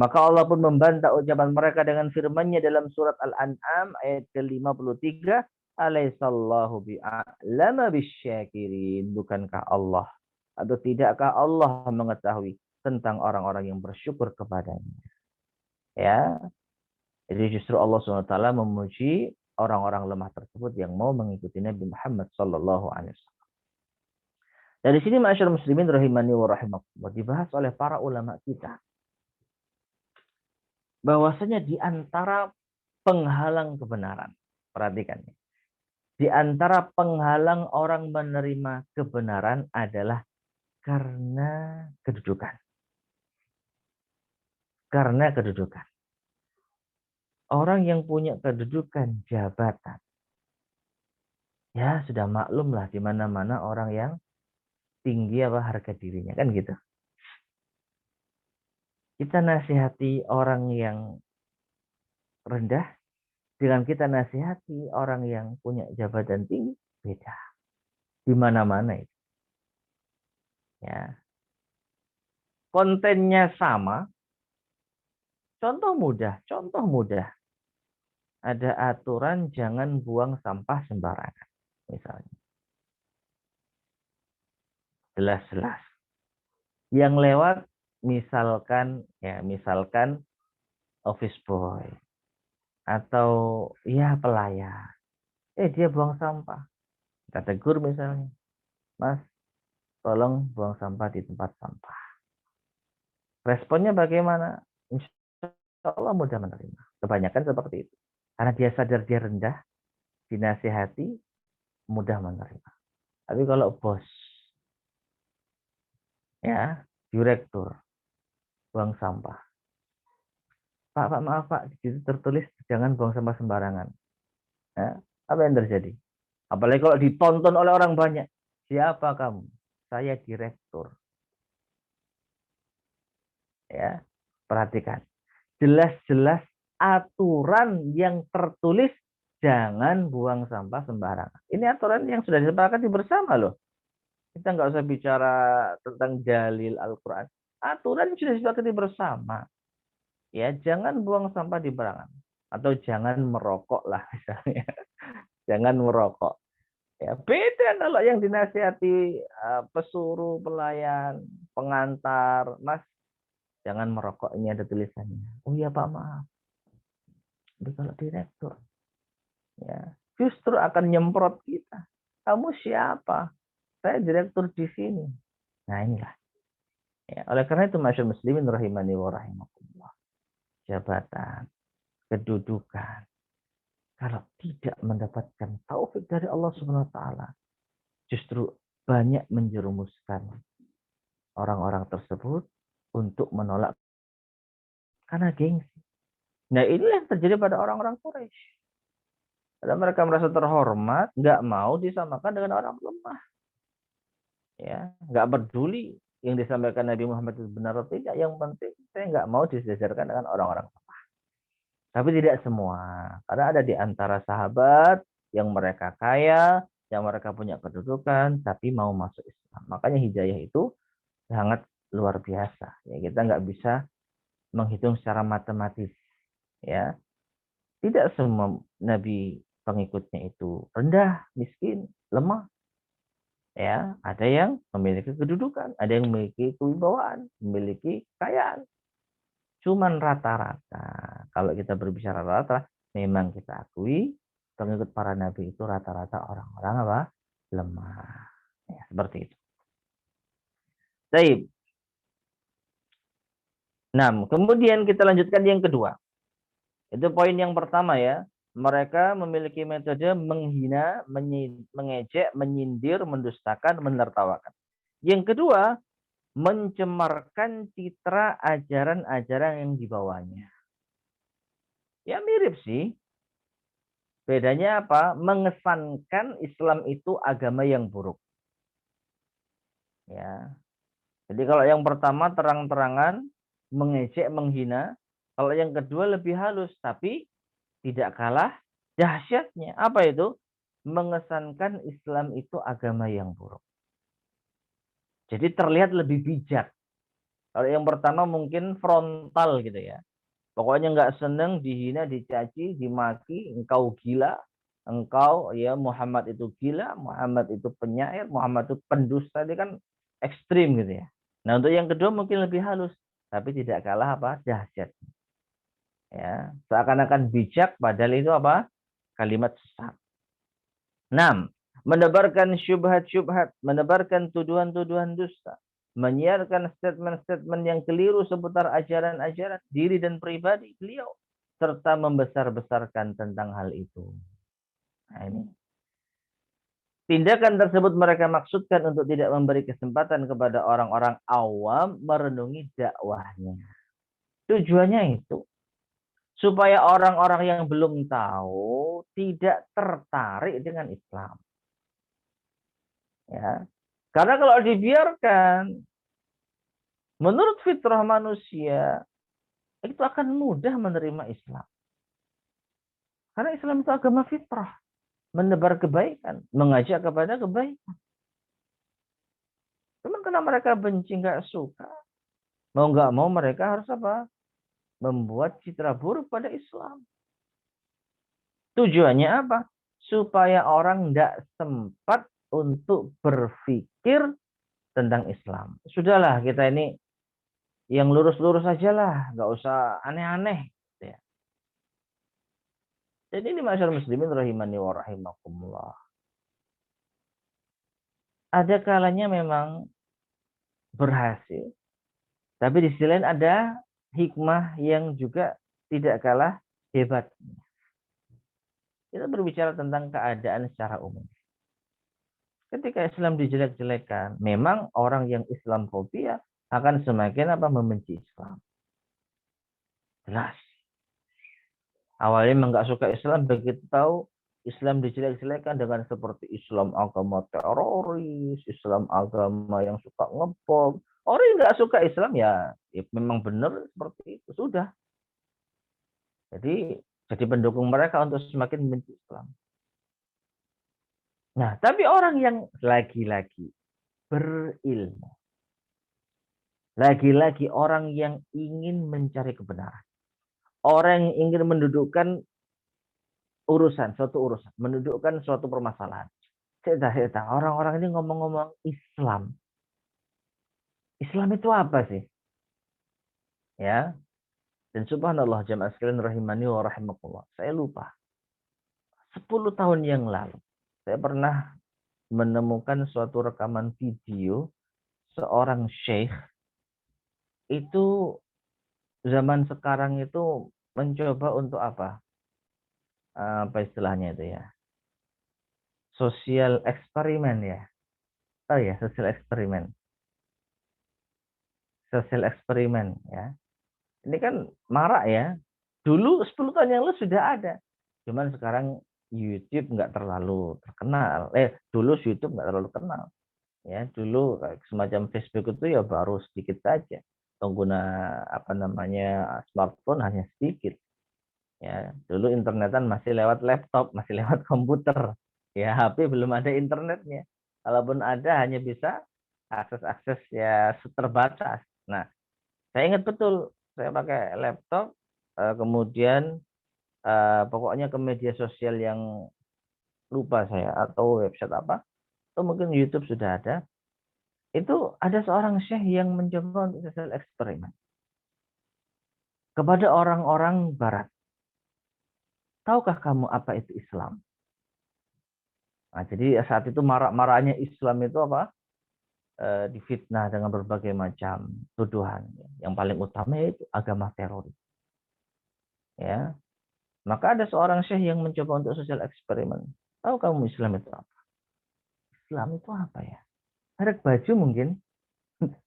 Maka Allah pun membantah ucapan mereka dengan firman-Nya dalam surat Al-An'am ayat ke-53, "Alaihissallahu bi'alama bisyakirin." Bukankah Allah atau tidakkah Allah mengetahui tentang orang-orang yang bersyukur kepadanya? Ya. Jadi justru Allah SWT memuji orang-orang lemah tersebut yang mau mengikuti Nabi Muhammad sallallahu alaihi wasallam. Dari sini masyarakat muslimin rahimani wa rahimakumullah, dibahas oleh para ulama kita bahwasanya di antara penghalang kebenaran, perhatikan, di antara penghalang orang menerima kebenaran adalah karena kedudukan. karena kedudukan. Orang yang punya kedudukan jabatan, ya sudah maklum lah di mana-mana orang yang tinggi apa harga dirinya, kan gitu. Kita nasihati orang yang rendah dengan kita nasihati orang yang punya jabatan tinggi beda. Di mana-mana itu. Ya. Kontennya sama. Contoh mudah. Ada aturan jangan buang sampah sembarangan. Misalnya. Jelas-jelas. Yang lewat misalkan office boy atau ya pelayan. Dia buang sampah. Kita tegur misalnya. Mas, tolong buang sampah di tempat sampah. Responnya bagaimana? Insya Allah mudah menerima. Kebanyakan seperti itu. Karena dia sadar dia rendah, dinasihati, mudah menerima. Tapi kalau bos, ya, direktur, buang sampah. Pak, maaf Pak, di situ tertulis jangan buang sampah sembarangan. Ya, apa yang terjadi? Apalagi kalau ditonton oleh orang banyak. Siapa kamu? Saya direktur. Ya, perhatikan. Jelas-jelas aturan yang tertulis jangan buang sampah sembarangan. Ini aturan yang sudah disepakati bersama loh. Kita nggak usah bicara tentang dalil Al-Quran. Aturan sudah disepakati bersama. Ya, jangan buang sampah di barangan. Atau jangan merokok lah misalnya. Jangan merokok. Ya, beda kalau yang dinasihati pesuruh, pelayan, pengantar. Mas, jangan merokok. Ini ada tulisannya. Oh iya Pak, maaf. Tapi kalau direktur, ya, justru akan nyemprot kita. Kamu siapa? Saya direktur di sini. Nah inilah. Ya, oleh karena itu masyaallah muslimin rahimani wa rahimakumullah. Jabatan, kedudukan. Kalau tidak mendapatkan taufik dari Allah Subhanahu wa taala, justru banyak menjerumuskan orang-orang tersebut untuk menolak karena gengsi. Nah, inilah yang terjadi pada orang-orang Quraisy. Karena mereka merasa terhormat, nggak mau disamakan dengan orang lemah. Ya, nggak peduli yang disampaikan Nabi Muhammad itu benar atau tidak. Yang penting saya nggak mau disejarkan dengan orang-orang lemah. Tapi tidak semua. Karena ada di antara sahabat yang mereka kaya, yang mereka punya kedudukan, tapi mau masuk Islam. Makanya hidayah itu sangat luar biasa. Ya, kita nggak bisa menghitung secara matematis. Ya, tidak semua nabi pengikutnya itu rendah, miskin, lemah. Ya, ada yang memiliki kedudukan, ada yang memiliki kewibawaan, memiliki kekayaan. Cuman rata-rata. Kalau kita berbicara rata, memang kita akui pengikut para nabi itu rata-rata orang-orang apa? Lemah. Ya, seperti itu. Baik. Nah, kemudian kita lanjutkan yang kedua. Itu poin yang pertama ya. Mereka memiliki metode menghina, mengejek, menyindir, mendustakan, menertawakan. Yang kedua, mencemarkan citra ajaran-ajaran yang dibawanya. Ya mirip sih. Bedanya apa? Mengesankan Islam itu agama yang buruk. Ya. Jadi kalau yang pertama terang-terangan mengejek, menghina. Kalau yang kedua lebih halus, tapi tidak kalah dahsyatnya. Apa itu? Mengesankan Islam itu agama yang buruk. Jadi terlihat lebih bijak. Kalau yang pertama mungkin frontal gitu ya. Pokoknya nggak seneng dihina, dicaci, dimaki, engkau gila, engkau ya Muhammad itu gila, Muhammad itu penyair, Muhammad itu pendusta, dia kan ekstrim gitu ya. Nah untuk yang kedua mungkin lebih halus, tapi tidak kalah apa dahsyat. Ya, seakan-akan bijak, padahal itu apa? Kalimat sesat. 6. Menebarkan syubhat-syubhat, menebarkan tuduhan-tuduhan dusta, menyiarkan statement-statement yang keliru seputar ajaran-ajaran diri dan pribadi beliau, serta membesar-besarkan tentang hal itu. Nah, ini. Tindakan tersebut mereka maksudkan untuk tidak memberi kesempatan kepada orang-orang awam merenungi dakwahnya. Tujuannya itu supaya orang-orang yang belum tahu tidak tertarik dengan Islam. Ya. Karena kalau dibiarkan, menurut fitrah manusia, itu akan mudah menerima Islam. Karena Islam itu agama fitrah. Menebar kebaikan, mengajak kepada kebaikan. Cuman karena mereka benci, nggak suka, mau nggak mau mereka harus apa? Membuat citra buruk pada Islam. Tujuannya apa? Supaya orang tidak sempat untuk berpikir tentang Islam. Sudahlah, kita ini yang lurus-lurus aja lah, nggak usah aneh-aneh. Ya. Jadi ini masyarakat muslimin rahimani wa rahimakumullah. Ada kalanya memang berhasil, tapi di sisi lain ada hikmah yang juga tidak kalah hebat. Kita berbicara tentang keadaan secara umum. Ketika Islam dijelek-jelekan, memang orang yang Islamfobia akan semakin membenci Islam. Jelas. Awalnya memang nggak suka Islam, begitu tahu Islam dijelek-jelekan dengan seperti Islam agama teroris, Islam agama yang suka ngebom. Orang yang nggak suka Islam ya memang benar seperti itu. Sudah. Jadi pendukung mereka untuk semakin membenci Islam. Nah, tapi orang yang lagi-lagi berilmu, lagi-lagi orang yang ingin mencari kebenaran, orang yang ingin mendudukkan suatu urusan, mendudukkan suatu permasalahan. Saya orang-orang ini ngomong-ngomong Islam. Islam itu apa sih? Ya. Dan subhanallah jamaah sekalian rahimani wa rahimakumullah. Saya lupa. 10 tahun yang lalu saya pernah menemukan suatu rekaman video seorang syekh itu zaman sekarang itu mencoba untuk apa? Apa istilahnya itu ya? Sosial eksperimen ya. Oh ya, sosial eksperimen. Sosial eksperimen ya. Ini kan marak ya. Dulu 10 tahun yang lalu sudah ada. Cuman sekarang YouTube nggak terlalu terkenal. Dulu YouTube nggak terlalu kenal. Ya, dulu semacam Facebook itu ya baru sedikit saja. Pengguna smartphone hanya sedikit. Ya, dulu internetan masih lewat laptop, masih lewat komputer. Ya, HP belum ada internetnya. Kalaupun ada hanya bisa akses-akses ya terbatas. Nah, saya ingat betul saya pakai laptop, kemudian pokoknya ke media sosial yang lupa saya atau website apa, atau mungkin YouTube sudah ada. Itu ada seorang syekh yang mencoba untuk sosial eksperimen kepada orang-orang Barat. Tahukah kamu apa itu Islam? Nah, jadi saat itu marak-maraknya Islam itu apa? Difitnah dengan berbagai macam tuduhan. Yang paling utama yaitu agama teroris. Ya, maka ada seorang syekh yang mencoba untuk sosial eksperimen. Tahu kamu Islam itu apa? Islam itu apa ya? Merek baju mungkin.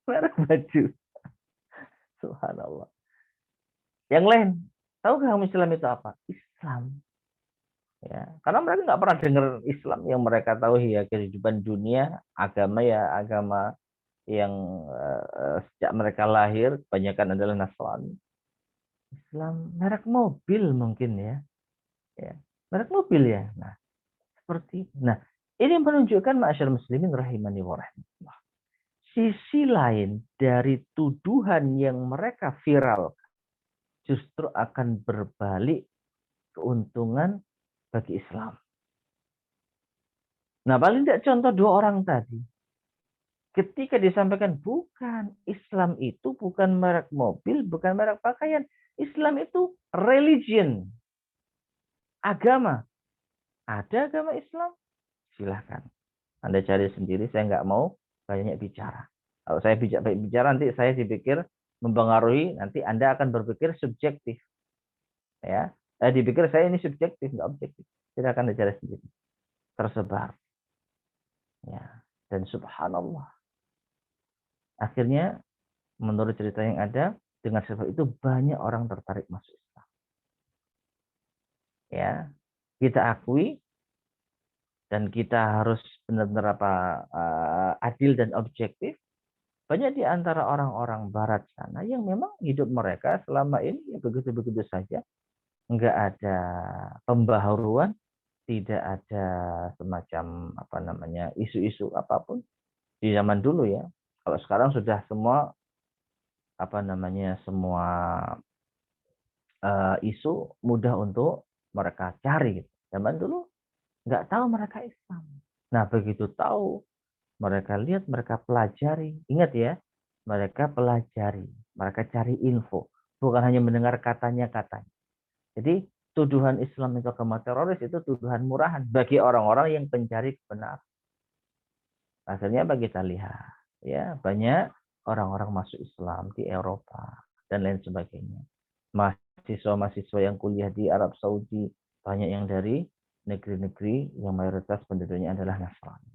Merek baju. Subhanallah. Yang lain, tahu kamu Islam itu apa? Islam. Ya, karena mereka nggak pernah dengar Islam, yang mereka tahu ya kehidupan dunia, agama ya agama yang sejak mereka lahir kebanyakan adalah Nasrani. Islam merek mobil mungkin ya. Ya, merek mobil ya. Nah, seperti itu. Nah, ini menunjukkan ma'asyar muslimin rahimani wa rahmatullah. Sisi lain dari tuduhan yang mereka viral justru akan berbalik keuntungan bagi Islam. Nah, paling tidak contoh 2 orang tadi. Ketika disampaikan bukan, Islam itu bukan merek mobil, bukan merek pakaian. Islam itu religion, agama. Ada agama Islam? Silahkan. Anda cari sendiri, saya nggak mau banyak bicara. Kalau saya bicara nanti saya dipikir mempengaruhi, nanti Anda akan berpikir subjektif. Ya, dipikir saya ini subjektif, nggak objektif. Silahkan Anda cari sendiri. Tersebar. Ya, dan subhanallah. Akhirnya menurut cerita yang ada, Dengan sebab itu banyak orang tertarik masuk Islam. Ya, kita akui dan kita harus benar-benar adil dan objektif. Banyak di antara orang-orang Barat sana yang memang hidup mereka selama ini ya begitu-begitu saja, nggak ada pembaharuan, tidak ada semacam isu-isu apapun di zaman dulu ya. Kalau sekarang sudah semua semua isu mudah untuk mereka cari. Zaman dulu nggak tahu mereka Islam. Nah begitu tahu, mereka lihat, mereka pelajari. Ingat ya, mereka pelajari, mereka cari info, bukan hanya mendengar katanya-katanya. Jadi tuduhan Islam itu agama teroris itu tuduhan murahan bagi orang-orang yang pencari kebenaran. Akhirnya bagi kita lihat, ya banyak orang-orang masuk Islam di Eropa dan lain sebagainya. Mahasiswa-mahasiswa yang kuliah di Arab Saudi banyak yang dari negeri-negeri yang mayoritas penduduknya adalah Nasrani.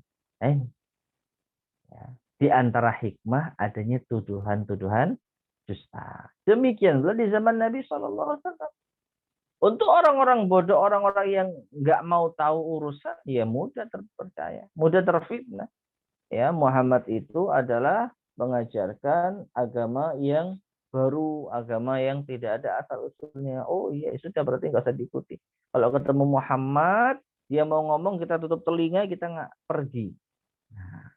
Ya. Di antara hikmah adanya tuduhan-tuduhan dusta. Demikian pula di zaman Nabi SAW. Untuk orang-orang bodoh, orang-orang yang nggak mau tahu urusan, ya mudah terpercaya, mudah terfitnah. Ya, Muhammad itu adalah mengajarkan agama yang baru, agama yang tidak ada asal usulnya. Oh iya, sudah berarti nggak usah diikuti. Kalau ketemu Muhammad, dia mau ngomong kita tutup telinga, kita nggak pergi. Nah,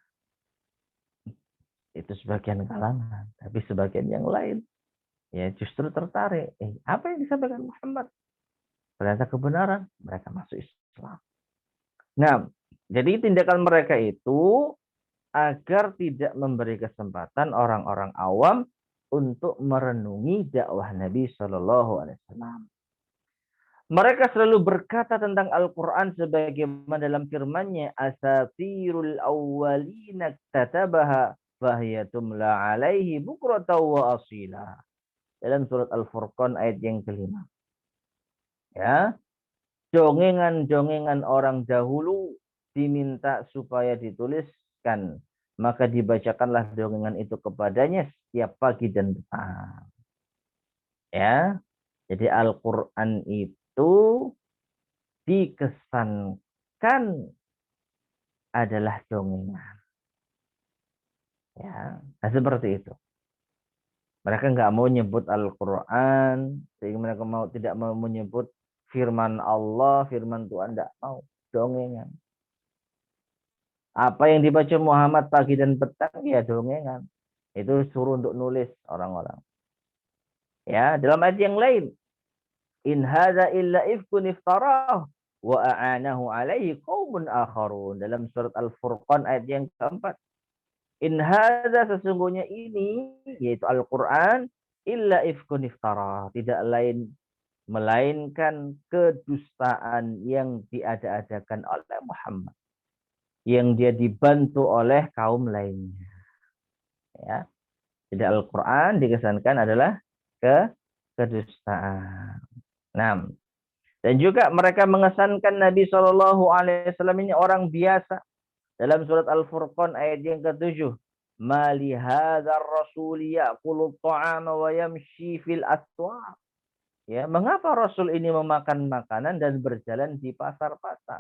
itu sebagian kalangan, tapi sebagian yang lain ya justru tertarik. Apa yang disampaikan Muhammad? Ternyata kebenaran, mereka masuk Islam. Nah, jadi tindakan mereka itu agar tidak memberi kesempatan orang-orang awam untuk merenungi dakwah Nabi Shallallahu Alaihi Wasallam. Mereka selalu berkata tentang Al-Quran sebagaimana dalam firman-Nya, Asatirul awwalina katabaha fahiyatumla alaihi bukratan wa asila. Dalam surat Al-Furqan ayat yang kelima. Ya, dongengan-dongengan orang dahulu diminta supaya dituliskan, maka dibacakanlah dongengan itu kepadanya setiap pagi dan petang. Ya, jadi Al-Quran itu dikesankan adalah dongengan. Ya, nah seperti itu. Mereka nggak mau nyebut Al-Quran, sehingga mereka tidak mau menyebut firman Allah, firman Tuhan, tidak mau. Dongengan. Apa yang dibaca Muhammad pagi dan petang, ya dongengan. Itu suruh untuk nulis orang-orang. Ya, dalam ayat yang lain, in hadza illa ifkun iftarah wa a'anahu alaihi qaumun akharun. Dalam surat Al-Furqan ayat yang keempat. In hadza, sesungguhnya ini, yaitu Al-Quran, illa ifkun iftarah. Tidak lain melainkan kedustaan yang diada-adakan oleh Muhammad, yang dia dibantu oleh kaum lainnya. Ya. Jadi Al-Quran dikesankan adalah kedustaan. Nah, dan juga mereka mengesankan Nabi Shallallahu Alaihi Wasallam ini orang biasa. Dalam surat Al-Furqan ayat yang ke-7, Mali hadzal rasul ya'kulu ta'ama wa yamshi fil aswaq. Ya, mengapa Rasul ini memakan makanan dan berjalan di pasar-pasar?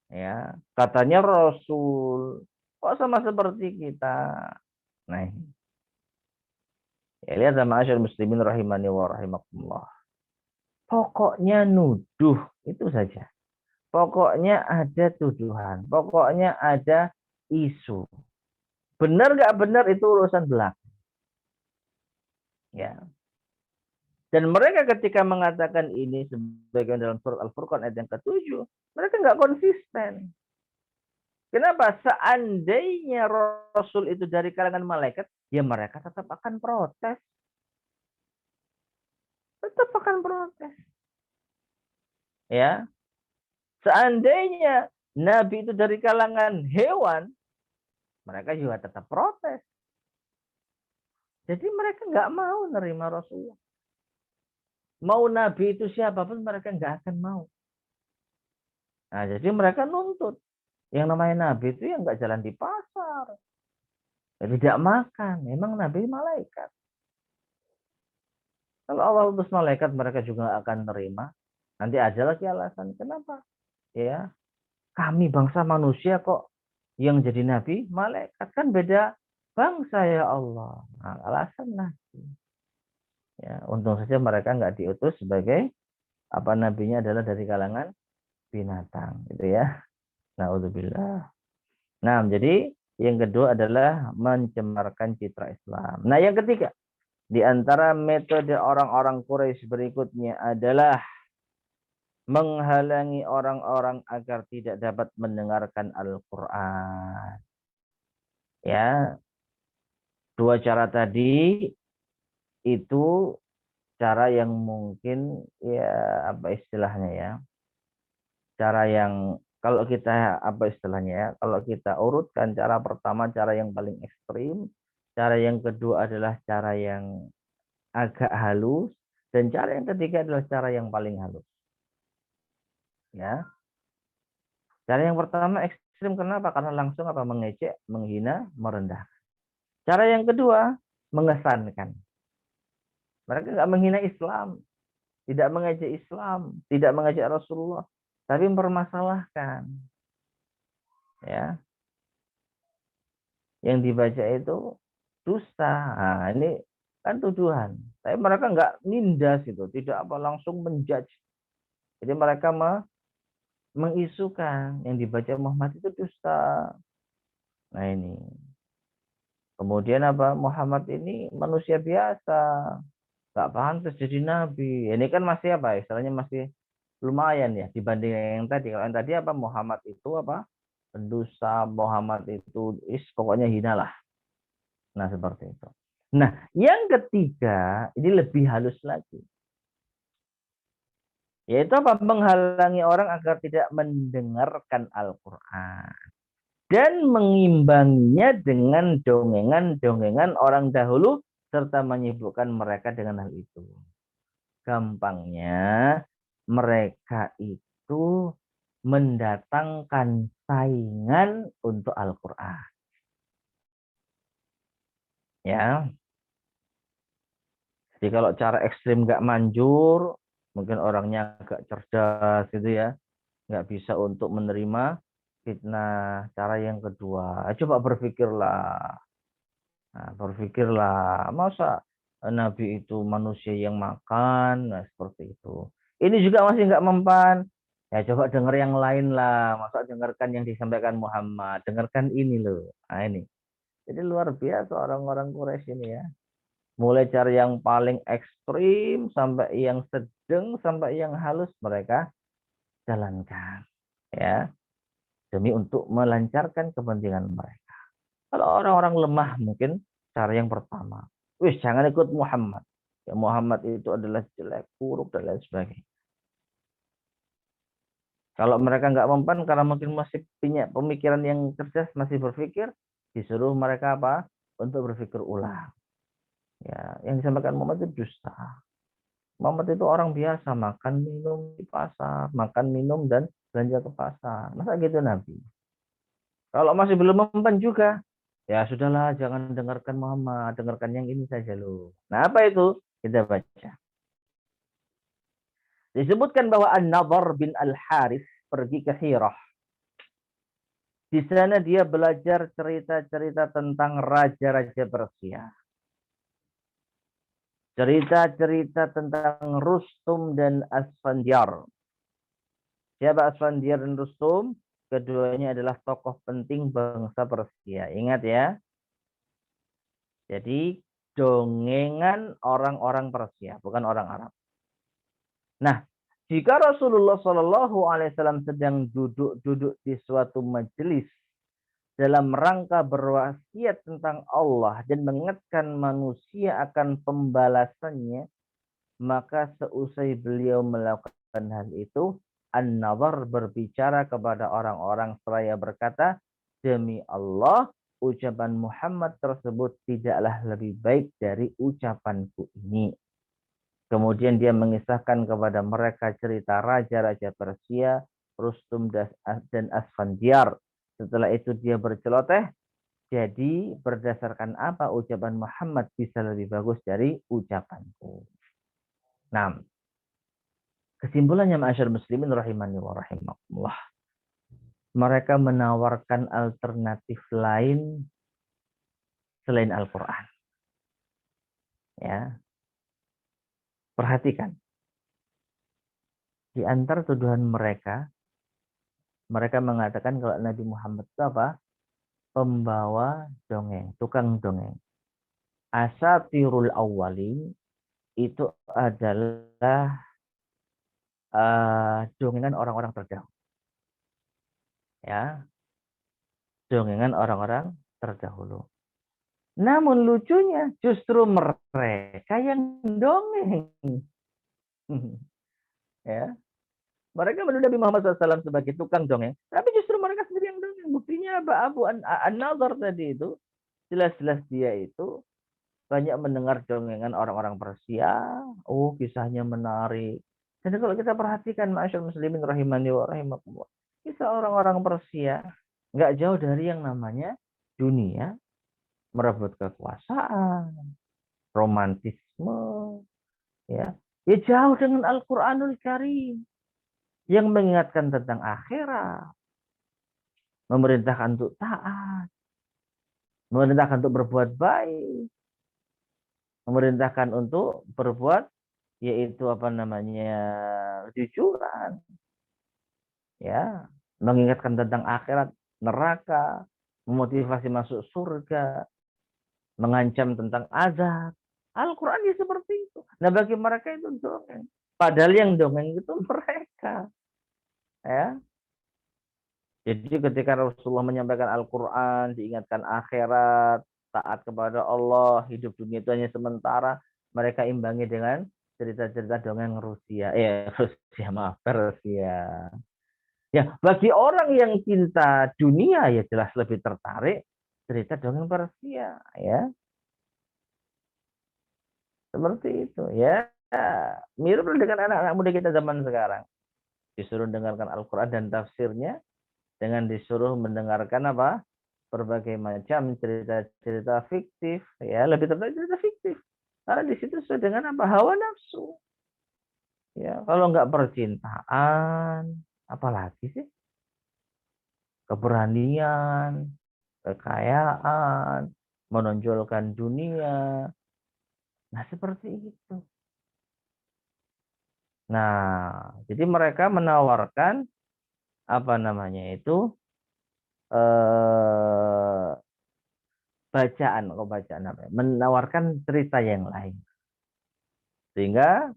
Ya, katanya Rasul kok sama seperti kita. Nah, ya lihat sama asyar muslimin rahimani wa rahimakumullah. Pokoknya nuduh itu saja. Pokoknya ada tuduhan. Pokoknya ada isu. Benar nggak benar itu urusan belakang. Ya. Dan mereka ketika mengatakan ini sebagian dalam surat Al-Furqan ayat yang ke-7, mereka nggak konsisten. Kenapa? Seandainya Rasul itu dari kalangan malaikat, ya mereka tetap akan protes. Tetap akan protes. Ya. Seandainya Nabi itu dari kalangan hewan, mereka juga tetap protes. Jadi mereka nggak mau nerima Rasulullah. Mau Nabi itu siapapun mereka nggak akan mau. Nah, jadi mereka nuntut. Yang namanya Nabi itu yang nggak jalan di pasar. Ya, tidak makan. Memang Nabi malaikat. Kalau Allah utus malaikat mereka juga nggak akan terima. Nanti ada lagi alasan kenapa? Ya, kami bangsa manusia kok yang jadi nabi, malaikat kan beda bangsa ya Allah. Nah, alasan lagi. Ya, untung saja mereka nggak diutus sebagai apa nabinya adalah dari kalangan binatang, gitu ya. Naudzubillah. Nah, jadi yang kedua adalah mencemarkan citra Islam. Nah, yang ketiga, di antara metode orang-orang Quraisy berikutnya adalah menghalangi orang-orang agar tidak dapat mendengarkan Al-Quran. Ya, dua cara tadi itu cara yang mungkin ya apa istilahnya ya, cara yang kalau kita apa istilahnya ya, kalau kita urutkan cara pertama cara yang paling ekstrim, cara yang kedua adalah cara yang agak halus, dan cara yang ketiga adalah cara yang paling halus. Ya, cara yang pertama ekstrim kenapa? Karena langsung apa mengejek, menghina, merendah. Cara yang kedua mengesankan. Mereka nggak menghina Islam, tidak mengejek Islam, tidak mengejek Rasulullah, tapi mempermasalahkan. Ya, yang dibaca itu dusta. Nah, ini kan tuduhan. Tapi mereka nggak nindas itu, tidak apa langsung menjudge. Jadi mereka mengisukan yang dibaca Muhammad itu dusta. Nah ini. Kemudian apa? Muhammad ini manusia biasa, nggak pantas jadi nabi. Ini kan masih apa? Istilahnya masih lumayan ya dibanding yang tadi. Kalau yang tadi apa? Muhammad itu apa? Pendusta, Muhammad itu pokoknya hina lah. Nah seperti itu. Nah yang ketiga ini lebih halus lagi. Yaitu apa? Menghalangi orang agar tidak mendengarkan Al-Quran. Dan mengimbanginya dengan dongengan-dongengan orang dahulu serta menyibukkan mereka dengan hal itu. Gampangnya, mereka itu mendatangkan saingan untuk Al-Quran. Ya, jadi kalau cara ekstrim nggak manjur, mungkin orangnya agak cerdas gitu ya, nggak bisa untuk menerima fitnah. Cara yang kedua, coba berpikirlah. Nah, berpikirlah, masa Nabi itu manusia yang makan, nah seperti itu. Ini juga masih nggak mempan. Ya coba dengar yang lain lah. Masa dengarkan yang disampaikan Muhammad, dengarkan ini loh. Nah ini. Jadi luar biasa orang-orang Quraisy ini ya. Mulai cari yang paling ekstrim sampai yang sedang sampai yang halus mereka jalankan, ya, demi untuk melancarkan kepentingan mereka. Kalau orang-orang lemah mungkin cara yang pertama, wis jangan ikut Muhammad. Ya, Muhammad itu adalah jelek, buruk dan lain sebagainya. Kalau mereka nggak mempan karena mungkin masih punya pemikiran yang cerdas, masih berpikir, disuruh mereka apa? Untuk berpikir ulang. Ya, yang disampaikan Muhammad itu dusta. Muhammad itu orang biasa, makan minum di pasar, makan minum dan belanja ke pasar. Masa gitu Nabi? Kalau masih belum mempan juga, ya sudahlah, jangan dengarkan Muhammad, dengarkan yang ini saja loh. Nah, apa itu? Kita baca. Disebutkan bahwa An-Nadhr bin Al-Harith pergi ke Hirah. Di sana dia belajar cerita-cerita tentang raja-raja Persia. Cerita-cerita tentang Rustum dan Asfandyar. Siapa Asfandyar dan Rustum? Keduanya adalah tokoh penting bangsa Persia. Ingat ya. Jadi dongengan orang-orang Persia, bukan orang Arab. Nah, jika Rasulullah Shallallahu Alaihi Wasallam sedang duduk-duduk di suatu majelis dalam rangka berwasiat tentang Allah dan mengingatkan manusia akan pembalasannya, maka seusai beliau melakukan hal itu, An-Nadhr berbicara kepada orang-orang seraya berkata, demi Allah, ucapan Muhammad tersebut tidaklah lebih baik dari ucapanku ini. Kemudian dia mengisahkan kepada mereka cerita raja-raja Persia, Rustum dan Asfandyar. Setelah itu dia berceloteh, jadi berdasarkan apa ucapan Muhammad bisa lebih bagus dari ucapanku. Nah, kesimpulannya ma'asyar muslimin rahimani wa rahimakumullah. Mereka menawarkan alternatif lain selain Al-Quran. Ya, perhatikan. Di antara tuduhan mereka, mereka mengatakan kalau Nabi Muhammad itu apa? Pembawa dongeng, tukang dongeng. Asatirul awwalin itu adalah dongengan orang-orang terdahulu. Ya, dongengan orang-orang terdahulu. Namun lucunya justru mereka yang dongeng. Ya, mereka menuduh Nabi Muhammad SAW sebagai tukang dongeng, tapi justru mereka sendiri yang dongeng. Buktinya apa? Abu An-Nadhr tadi itu jelas-jelas dia itu banyak mendengar dongengan orang-orang Persia. Oh, kisahnya menarik. Jadi kalau kita perhatikan, ma'asyar muslimin rahimani wa rahimakumullah, kisah orang-orang Persia nggak jauh dari yang namanya dunia, merebut kekuasaan, romantisme, ya. Ya jauh dengan Al-Qur'anul Karim yang mengingatkan tentang akhirat, memerintahkan untuk taat, memerintahkan untuk berbuat baik, memerintahkan untuk berbuat yaitu apa namanya kejujuran, ya, mengingatkan tentang akhirat, neraka, memotivasi masuk surga, mengancam tentang azab. Al-Quran ya seperti itu. Nah bagi mereka itu dongeng. Padahal yang dongeng itu mereka. Ya. Jadi ketika Rasulullah menyampaikan Al-Quran, diingatkan akhirat, taat kepada Allah, hidup dunia itu hanya sementara, mereka imbangi dengan cerita-cerita dongeng Rusia. Rusia, maaf, Persia. Ya, bagi orang yang cinta dunia ya jelas lebih tertarik cerita dongeng Persia, ya. Seperti itu, ya. Mirip dengan anak-anak muda kita zaman sekarang. Disuruh dengarkan Al-Quran dan tafsirnya, dengan disuruh mendengarkan apa? Berbagai macam cerita-cerita fiktif, ya, lebih tertarik cerita fiktif. Karena di situ sesuai dengan apa? Hawa nafsu. Ya, kalau nggak percintaan, apalagi sih? Keberanian, kekayaan, menonjolkan dunia. Nah, seperti itu. Nah, jadi mereka menawarkan apa namanya itu bacaan, bacaan apa? Menawarkan cerita yang lain. Sehingga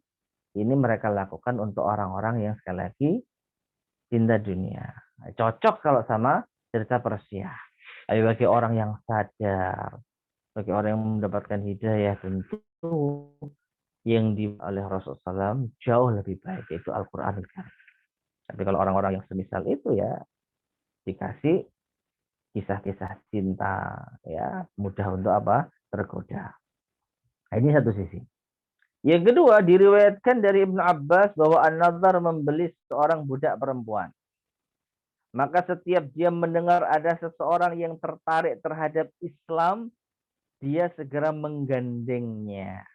ini mereka lakukan untuk orang-orang yang sekali lagi cinta dunia. Cocok kalau sama cerita Persia. Tapi bagi orang yang sadar, bagi orang yang mendapatkan hidayah tentu yang di oleh Rasulullah SAW jauh lebih baik, yaitu Al-Quran. Tapi kalau orang-orang yang semisal itu ya dikasih kisah-kisah cinta, ya mudah untuk apa? Tergoda. Nah, ini satu sisi. Yang kedua, diriwayatkan dari Ibnu Abbas bahwa An-Nadhr membeli seorang budak perempuan. Maka setiap dia mendengar ada seseorang yang tertarik terhadap Islam, dia segera menggandengnya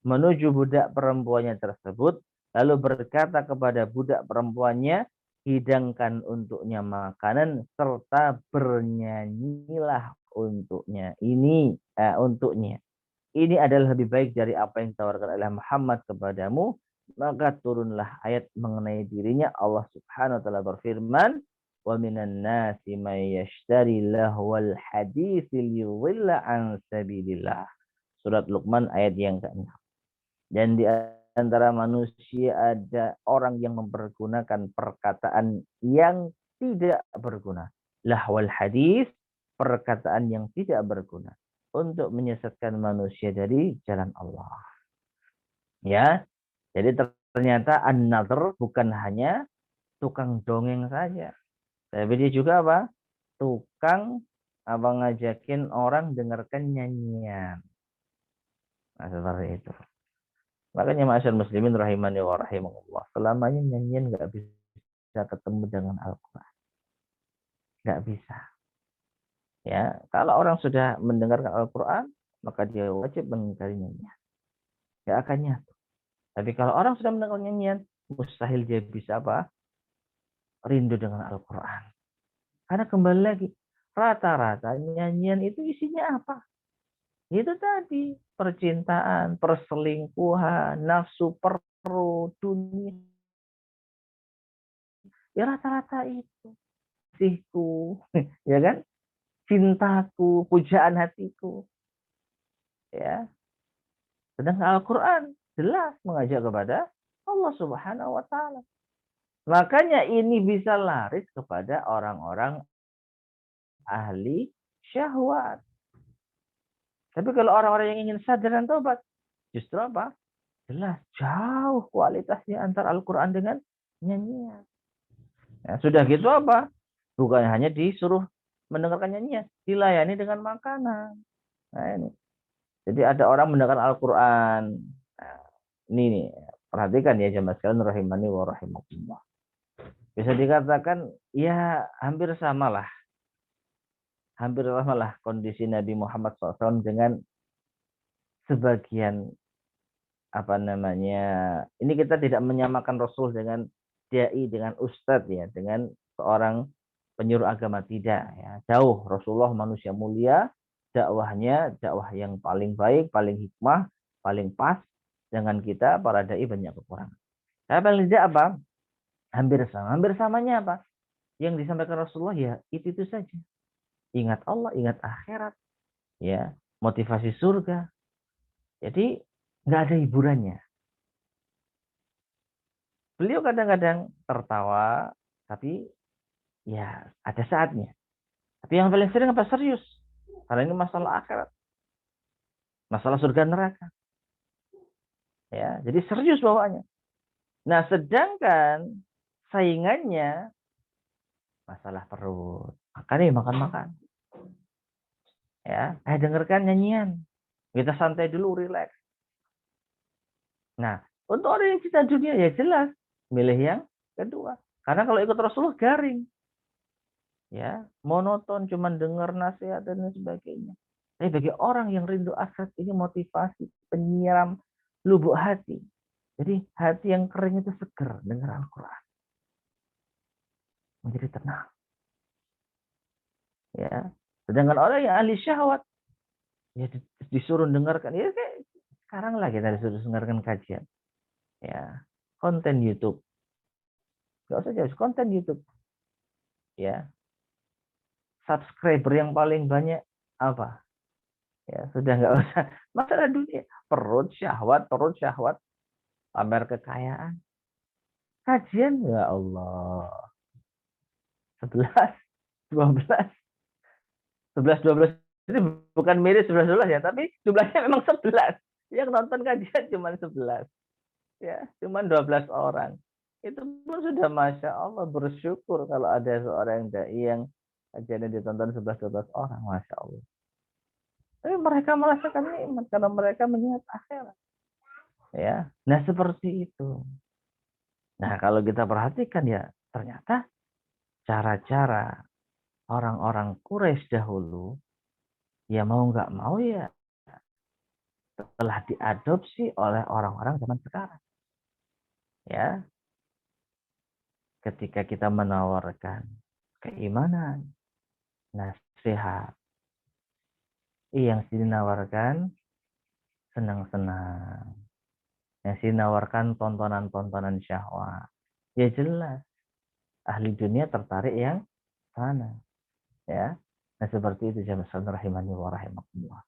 menuju budak perempuannya tersebut, lalu berkata kepada budak perempuannya, hidangkan untuknya makanan serta bernyanyilah untuknya. Untuknya. Ini adalah lebih baik dari apa yang ditawarkan oleh Muhammad kepadamu. Maka turunlah ayat mengenai dirinya. Allah Subhanahu wa taala berfirman, "Wa minan nasi may yashtari lahwal hadits liyudhilla an sabilillah." Surat Luqman ayat yang ke-6. Dan di antara manusia ada orang yang mempergunakan perkataan yang tidak berguna. Lahwal hadis, perkataan yang tidak berguna untuk menyesatkan manusia dari jalan Allah. Ya, jadi ternyata An-Nadhr bukan hanya tukang dongeng saja, tapi dia juga apa? Tukang apa ngajakin orang dengarkan nyanyian. Nah, seperti itu. Makanya masyarakat muslimin rahimani wa rahimakumullah, selamanya nyanyian nggak bisa ketemu dengan Al-Quran. Nggak bisa. Ya, kalau orang sudah mendengarkan Al-Quran, maka dia wajib mengingkari nyanyian. Nggak akan nyatu. Tapi kalau orang sudah mendengar nyanyian, mustahil dia bisa apa? Rindu dengan Al-Quran. Karena kembali lagi, rata-rata nyanyian itu isinya apa? Itu tadi, percintaan, perselingkuhan, nafsu perut, dunia. Ya rata-rata itu. Kasihku, ya kan? Cintaku, pujaan hatiku. Ya. Sedangkan Al-Quran jelas mengajak kepada Allah Subhanahu wa taala. Makanya ini bisa laris kepada orang-orang ahli syahwat. Tapi kalau orang-orang yang ingin sadar dan tobat, justru apa? Jelas jauh kualitasnya antara Al-Quran dengan nyanyian. Ya, sudah gitu apa? Bukan hanya disuruh mendengarkan nyanyian, dilayani dengan makanan. Nah ini. Jadi ada orang mendengarkan Al-Quran. Nah, ini nih, perhatikan ya jemaah sekalian rahimani wa rahimakumullah. Bisa dikatakan ya hampir samalah. Hampir samalah kondisi Nabi Muhammad SAW dengan sebagian apa namanya. Ini kita tidak menyamakan Rasul dengan dai, dengan ustadz ya, dengan seorang penyuruh agama, tidak ya. Jauh, Rasulullah manusia mulia, dakwahnya dakwah yang paling baik, paling hikmah, paling pas. Dengan kita para dai banyak kekurangan. Tapi paling tidak apa? Hampir sama. Hampir samanya apa? Yang disampaikan Rasulullah ya itu saja. Ingat Allah, ingat akhirat, ya, motivasi surga. Jadi nggak ada hiburannya. Beliau kadang-kadang tertawa, tapi ya ada saatnya. Tapi yang paling sering apa? Serius. Karena ini masalah akhirat, masalah surga neraka. Ya, jadi serius bawaannya. Nah, sedangkan saingannya masalah perut. Makan nih, makan-makan. Ya, dengarkan nyanyian. Kita santai dulu, relax. Nah, untuk orang yang cinta dunia ya jelas milih yang kedua. Karena kalau ikut Rasulullah garing. Ya, monoton, cuman dengar nasihat dan lain sebagainya. Tapi bagi orang yang rindu akhirat, ini motivasi, penyiram lubuk hati. Jadi hati yang kering itu seger dengar Al-Quran. Menjadi tenang. Ya. Sedangkan orang yang ahli syahwat, ya disuruh dengarkan. Ya kayak sekarang lah kita disuruh dengarkan kajian. Ya, konten YouTube. Gak usah jauh, konten YouTube. Ya, subscriber yang paling banyak apa? Ya, sudah nggak usah masalah dunia. Perut syahwat, pamer kekayaan. Kajian ya Allah. 11, 12, 11, 12 itu bukan mirip 11, 12 ya, tapi jumlahnya memang 11. Yang nonton kajian cuma 11. Ya, cuma 12 orang. Itu pun sudah Masya Allah bersyukur kalau ada seorang dai yang kajiannya ditonton 11, 12 orang. Masya Allah. Tapi mereka merasakan nikmat karena mereka mengingat akhirat. Ya, nah seperti itu. Nah kalau kita perhatikan ya ternyata cara-cara orang-orang Quraisy dahulu ya mau nggak mau ya telah diadopsi oleh orang-orang zaman sekarang. Ya, ketika kita menawarkan keimanan, nasihat, yang dinawarkan senang-senang, yang dinawarkan tontonan-tontonan syahwat, ya jelas ahli dunia tertarik yang sana, ya. Nah seperti itu jamaah rahimani wa rahimakumullah.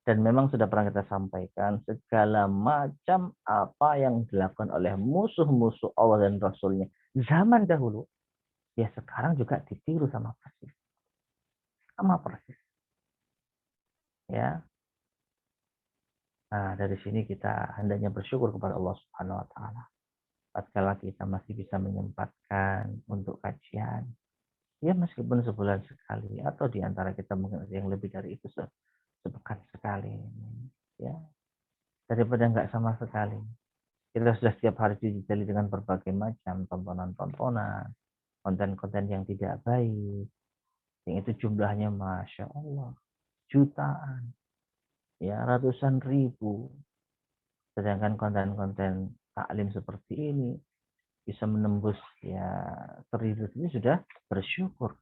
Dan memang sudah pernah kita sampaikan segala macam apa yang dilakukan oleh musuh-musuh Allah dan Rasulnya zaman dahulu, ya sekarang juga ditiru sama persis. Sama persis. Ya. Nah, dari sini kita hendaknya bersyukur kepada Allah Subhanahu wa taala. Tatkala kita masih bisa menyempatkan untuk kajian, ya meskipun sebulan sekali atau di antara kita mungkin yang lebih dari itu sepekan sekali, ya daripada nggak sama sekali. Kita sudah setiap hari dijajali dengan berbagai macam tontonan-tontonan, konten-konten yang tidak baik, yang itu jumlahnya masya Allah jutaan, ya ratusan ribu. Sedangkan konten-konten taklim seperti ini, bisa menembus ya 1000 ini sudah bersyukur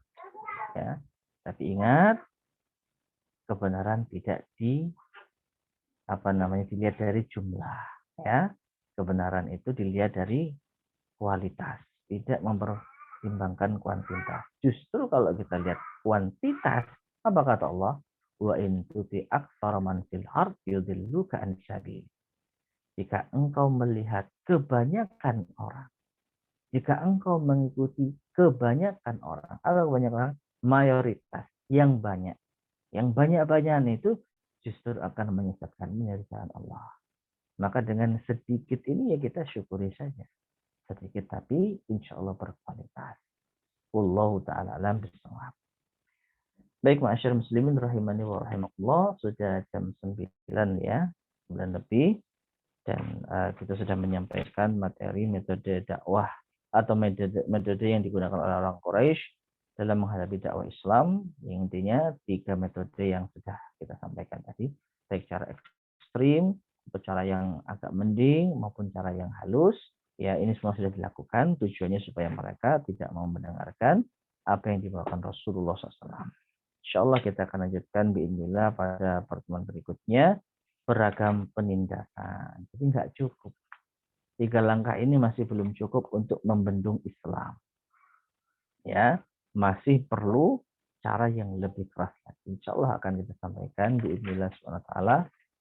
ya. Tapi ingat, kebenaran tidak dilihat dari jumlah ya. Kebenaran itu dilihat dari kualitas, tidak mempertimbangkan kuantitas. Justru kalau kita lihat kuantitas, apa kata Allah? Wa in tuti aktsara man fil ard yudilluka an sabil. Jika engkau melihat kebanyakan orang, jika engkau mengikuti kebanyakan orang, atau kebanyakan orang, mayoritas yang banyak-banyakan itu justru akan menyesatkan dari jalan Allah. Maka dengan sedikit ini ya kita syukuri saja. Sedikit tapi insya Allah berkualitas. Wallahu ta'ala alam bisawab. Baik, ma'asyar muslimin rahimani wa rahimakumullah, sudah jam 9 ya, 9 lebih, dan kita sudah menyampaikan materi metode dakwah atau metode yang digunakan oleh orang Quraisy dalam menghadapi dakwah Islam. Yang intinya 3 metode yang sudah kita sampaikan tadi, baik cara ekstrim, atau cara yang agak mending, maupun cara yang halus. Ya, ini semua sudah dilakukan, tujuannya supaya mereka tidak mau mendengarkan apa yang dibawakan Rasulullah SAW. Insya Allah kita akan lanjutkan bi'inillah pada pertemuan berikutnya, beragam penindakan. Jadi nggak cukup. 3 langkah ini masih belum cukup untuk membendung Islam. Ya, masih perlu cara yang lebih keras lagi. Insya Allah akan kita sampaikan bi'inillah SWT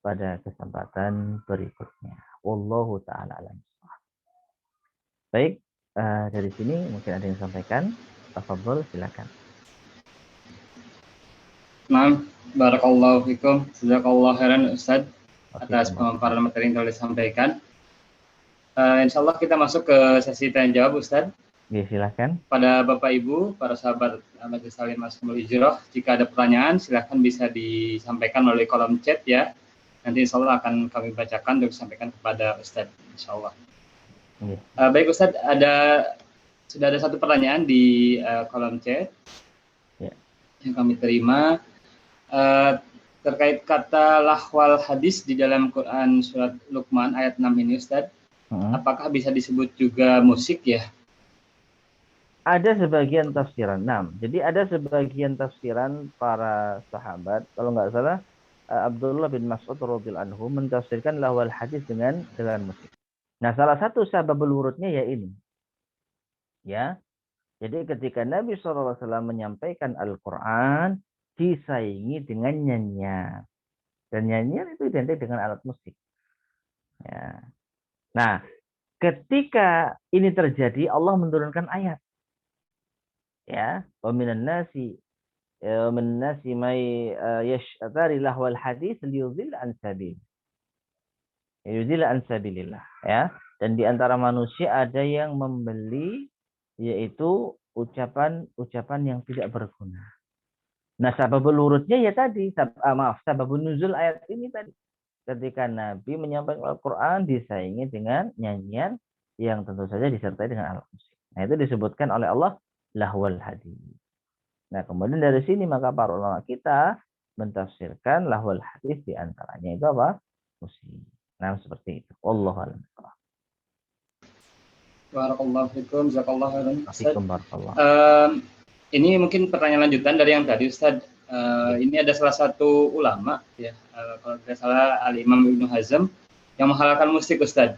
pada kesempatan berikutnya. Wallahu ta'ala alam. Baik, dari sini mungkin ada yang sampaikan. Tafadhol, silakan. Nah, barakallahu fikum, jazakallahu khairan Ustaz atas pemaparan materi yang telah disampaikan. Insya Allah kita masuk ke sesi tanya jawab Ustaz. Ya, silakan. Pada Bapak Ibu, para sahabat Majelis Taklim Ashabul Hijrah, jika ada pertanyaan silahkan bisa disampaikan melalui kolom chat ya. Nanti insya Allah akan kami bacakan dan disampaikan kepada Ustaz, insya Allah. Baik Ustaz, sudah ada satu pertanyaan di kolom chat yang kami terima terkait kata lahwal hadis di dalam Quran surat Luqman ayat 6 ini Ustaz. Apakah bisa disebut juga musik ya? Ada sebagian tafsiran. Jadi ada sebagian tafsiran para sahabat, kalau nggak salah Abdullah bin Mas'ud radhiyallahu anhu mentafsirkan lahwal hadis dengan musik. Nah, salah satu sababul wurudnya ya ini. Ya. Jadi ketika Nabi SAW menyampaikan Al-Quran, disaingi dengan nyanyian. Dan nyanyian itu identik dengan alat musik. Ya. Nah, ketika ini terjadi, Allah menurunkan ayat. Ya, wa minan nasi may yashtari lahwal hadis liyudhil an sabil. Yudhil an sabilillah, ya. Dan di antara manusia ada yang membeli yaitu ucapan yang tidak berguna. Nah, sababul wurudnya ya tadi, sababun nuzul ayat ini tadi. Ketika Nabi menyampaikan Al-Quran disaingi dengan nyanyian yang tentu saja disertai dengan alat musik. Nah, itu disebutkan oleh Allah lahwal hadis. Nah, kemudian dari sini maka para ulama kita mentafsirkan lahwal hadis di antaranya itu apa? Musik. Nah, seperti itu. Wallahu a'lam. Barakallahu fikum, jazakallahu khairan Ustaz. Barakallah. Ini mungkin pertanyaan lanjutan dari yang tadi Ustaz. Ini ada salah satu ulama ya, kalau tidak salah Al-Imam Ibnu Hazm yang menghalalkan musik Ustaz.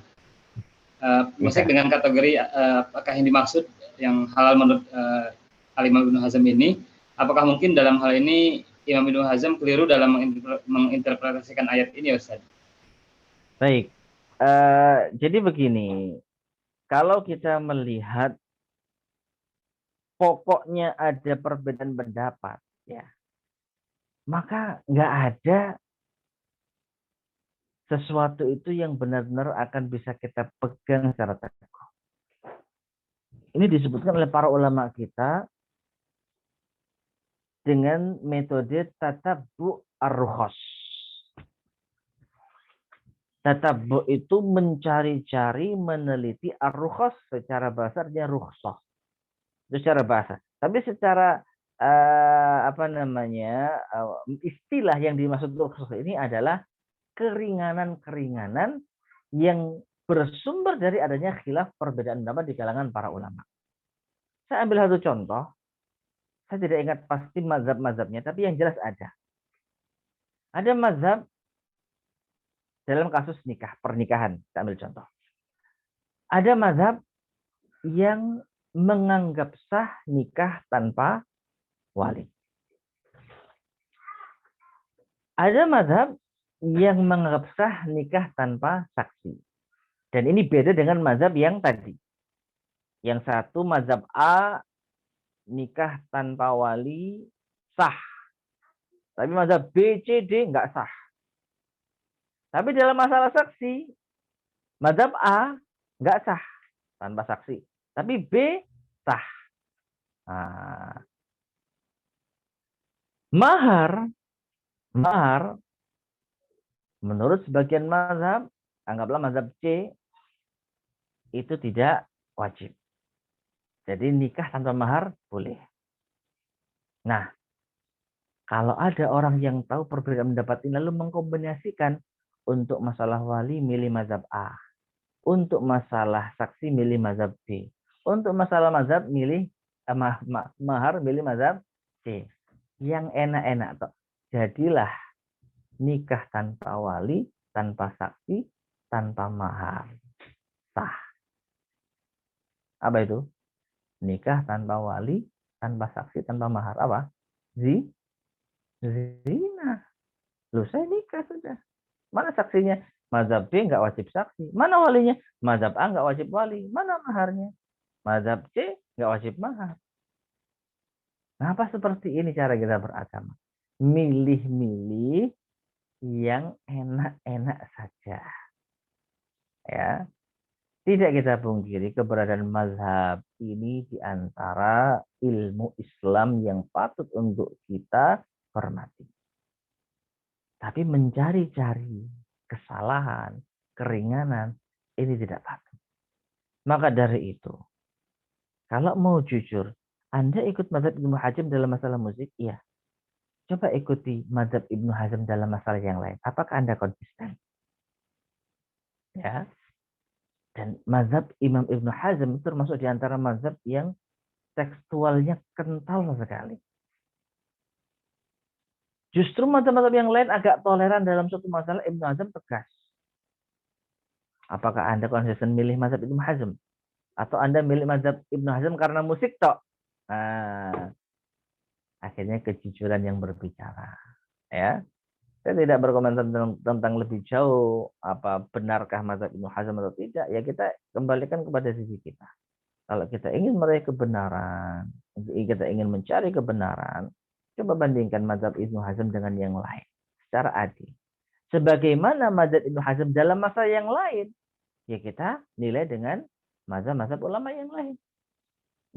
Musik dengan kategori apakah yang dimaksud yang halal menurut Al-Imam Ibnu Hazm ini? Apakah mungkin dalam hal ini Imam Ibnu Hazm keliru dalam menginterpretasikan ayat ini Ustaz? Baik, jadi begini, kalau kita melihat pokoknya ada perbedaan pendapat, ya, maka nggak ada sesuatu itu yang benar-benar akan bisa kita pegang secara teguh. Ini disebutkan oleh para ulama kita dengan metode tatabbu ar-rukhas. Tatabbu itu mencari-cari, meneliti, ar-rukhas secara bahasa artinya rukhsah. Itu secara bahasa. Tapi secara istilah yang dimaksud rukhsah ini adalah keringanan-keringanan yang bersumber dari adanya khilaf perbedaan pendapat di kalangan para ulama. Saya ambil satu contoh, saya tidak ingat pasti mazhab-mazhabnya, tapi yang jelas ada. Ada mazhab dalam kasus nikah, pernikahan. Saya ambil contoh. Ada mazhab yang menganggap sah nikah tanpa wali. Ada mazhab yang menganggap sah nikah tanpa saksi. Dan ini beda dengan mazhab yang tadi. Yang satu mazhab A, nikah tanpa wali sah. Tapi mazhab B, C, D nggak sah. Tapi dalam masalah saksi, mazhab A nggak sah tanpa saksi. Tapi B sah. Nah, mahar menurut sebagian mazhab, anggaplah mazhab C, itu tidak wajib. Jadi nikah tanpa mahar boleh. Nah, kalau ada orang yang tahu perbedaan pendapat ini lalu mengkombinasikan untuk masalah wali milih mazhab A, untuk masalah saksi milih mazhab B, untuk masalah mazhab milih mahar milih mazhab C. Yang enak-enak toh. Jadilah nikah tanpa wali, tanpa saksi, tanpa mahar. Sah. Apa itu? Nikah tanpa wali, tanpa saksi, tanpa mahar. Apa? Zina. Loh, saya nikah sudah. Mana saksinya? Mazhab B nggak wajib saksi. Mana walinya? Mazhab A nggak wajib wali. Mana maharnya? Mazhab C nggak wajib mahar. Kenapa seperti ini cara kita beragama? Milih-milih yang enak-enak saja. Ya. Tidak kita pungkiri keberadaan mazhab ini di antara ilmu Islam yang patut untuk kita hormati. Tapi mencari-cari kesalahan, keringanan, ini tidak patut. Maka dari itu, kalau mau jujur, Anda ikut mazhab Ibnu Hazm dalam masalah musik? Iya. Coba ikuti mazhab Ibnu Hazm dalam masalah yang lain. Apakah Anda konsisten? Ya. Dan mazhab Imam Ibnu Hazm termasuk di antara mazhab yang tekstualnya kental sekali. Justru mazhab-mazhab yang lain agak toleran dalam suatu masalah, Ibnu Hazm tegas. Apakah Anda konsisten milih mazhab Ibnu Hazm? Atau Anda milih mazhab Ibnu Hazm karena musik tok? Nah, akhirnya kejujuran yang berbicara. Ya. Saya tidak berkomentar tentang lebih jauh apa benarkah mazhab Ibnu Hazm atau tidak. Ya kita kembalikan kepada sisi kita. Kalau kita ingin meraih kebenaran, kita ingin mencari kebenaran, coba bandingkan mazhab Ibnu Hazm dengan yang lain secara adil. Sebagaimana mazhab Ibnu Hazm dalam masa yang lain, ya kita nilai dengan mazhab-mazhab ulama yang lain.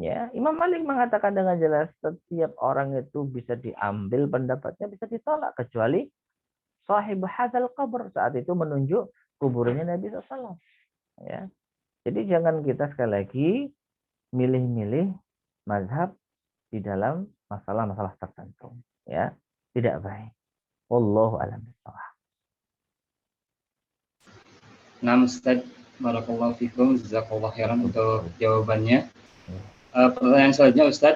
Ya, Imam Malik mengatakan dengan jelas setiap orang itu bisa diambil pendapatnya, bisa ditolak kecuali sahib hadzal qabr, saat itu menunjuk kuburnya Nabi SAW. Ya. Jadi jangan kita sekali lagi milih-milih mazhab di dalam masalah-masalah tertentu. Ya, tidak baik. Wallahu a'lam bishawab. Nah, Ustaz, barakallahu fikum, jazakallahu khairan untuk jawabannya. Pertanyaan selanjutnya, Ustaz,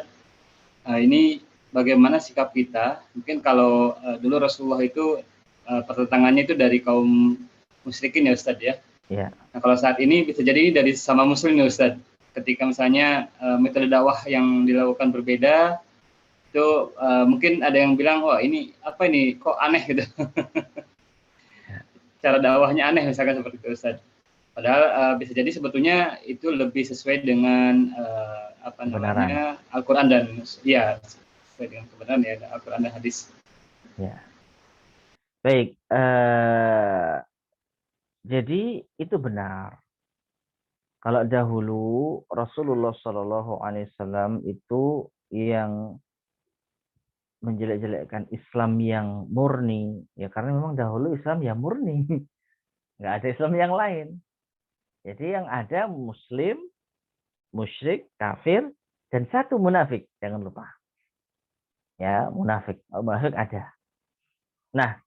ini bagaimana sikap kita? Mungkin kalau dulu Rasulullah itu pertentangannya itu dari kaum musyrikin ya Ustaz ya. Ya. Nah kalau saat ini bisa jadi ini dari sama muslim ya Ustaz. Ketika misalnya metode dakwah yang dilakukan berbeda, itu mungkin ada yang bilang, wah ini apa ini kok aneh gitu. Cara dakwahnya aneh misalkan seperti itu Ustaz. Padahal bisa jadi sebetulnya itu lebih sesuai dengan apa namanya Al-Quran dan ya sesuai dengan kebenaran ya Al-Quran dan hadis. Ya. Baik, jadi itu benar. Kalau dahulu Rasulullah Shallallahu Alaihi Wasallam itu yang menjelek-jelekkan Islam yang murni, ya karena memang dahulu Islam yang murni, nggak ada Islam yang lain. Jadi yang ada Muslim, musyrik, kafir, dan satu munafik, jangan lupa. Ya munafik ada. Nah,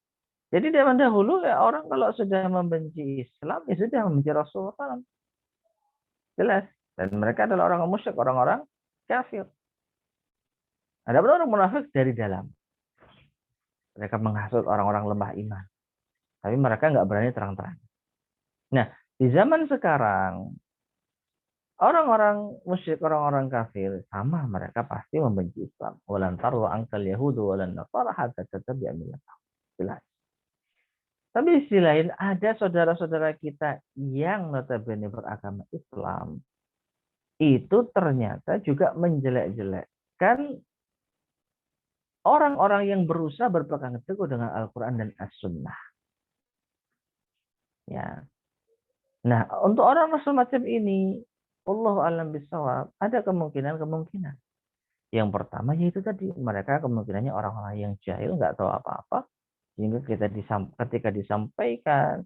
Jadi zaman dahulu ya orang kalau sudah membenci Islam, ya sudah membenci Rasulullah SAW. Jelas. Dan mereka adalah orang musyrik, orang-orang kafir. Ada orang munafik dari dalam. Mereka menghasut orang-orang lemah iman. Tapi mereka nggak berani terang-terang. Nah, di zaman sekarang, orang-orang musyrik, orang-orang kafir, sama mereka pasti membenci Islam. Walan tarwa angkal yahudu walan nasara hatta tattabi'a millatahum. Jelas. Tapi di sisi lain, ada saudara-saudara kita yang notabene beragama Islam, itu ternyata juga menjelek-jelekkan orang-orang yang berusaha berpegang teguh dengan Al-Quran dan As-Sunnah. Ya. Nah, untuk orang semacam ini, Allahu a'lam bishawab, ada kemungkinan. Yang pertama yaitu tadi, mereka kemungkinannya orang-orang yang jahil, nggak tahu apa-apa, sehingga ketika disampaikan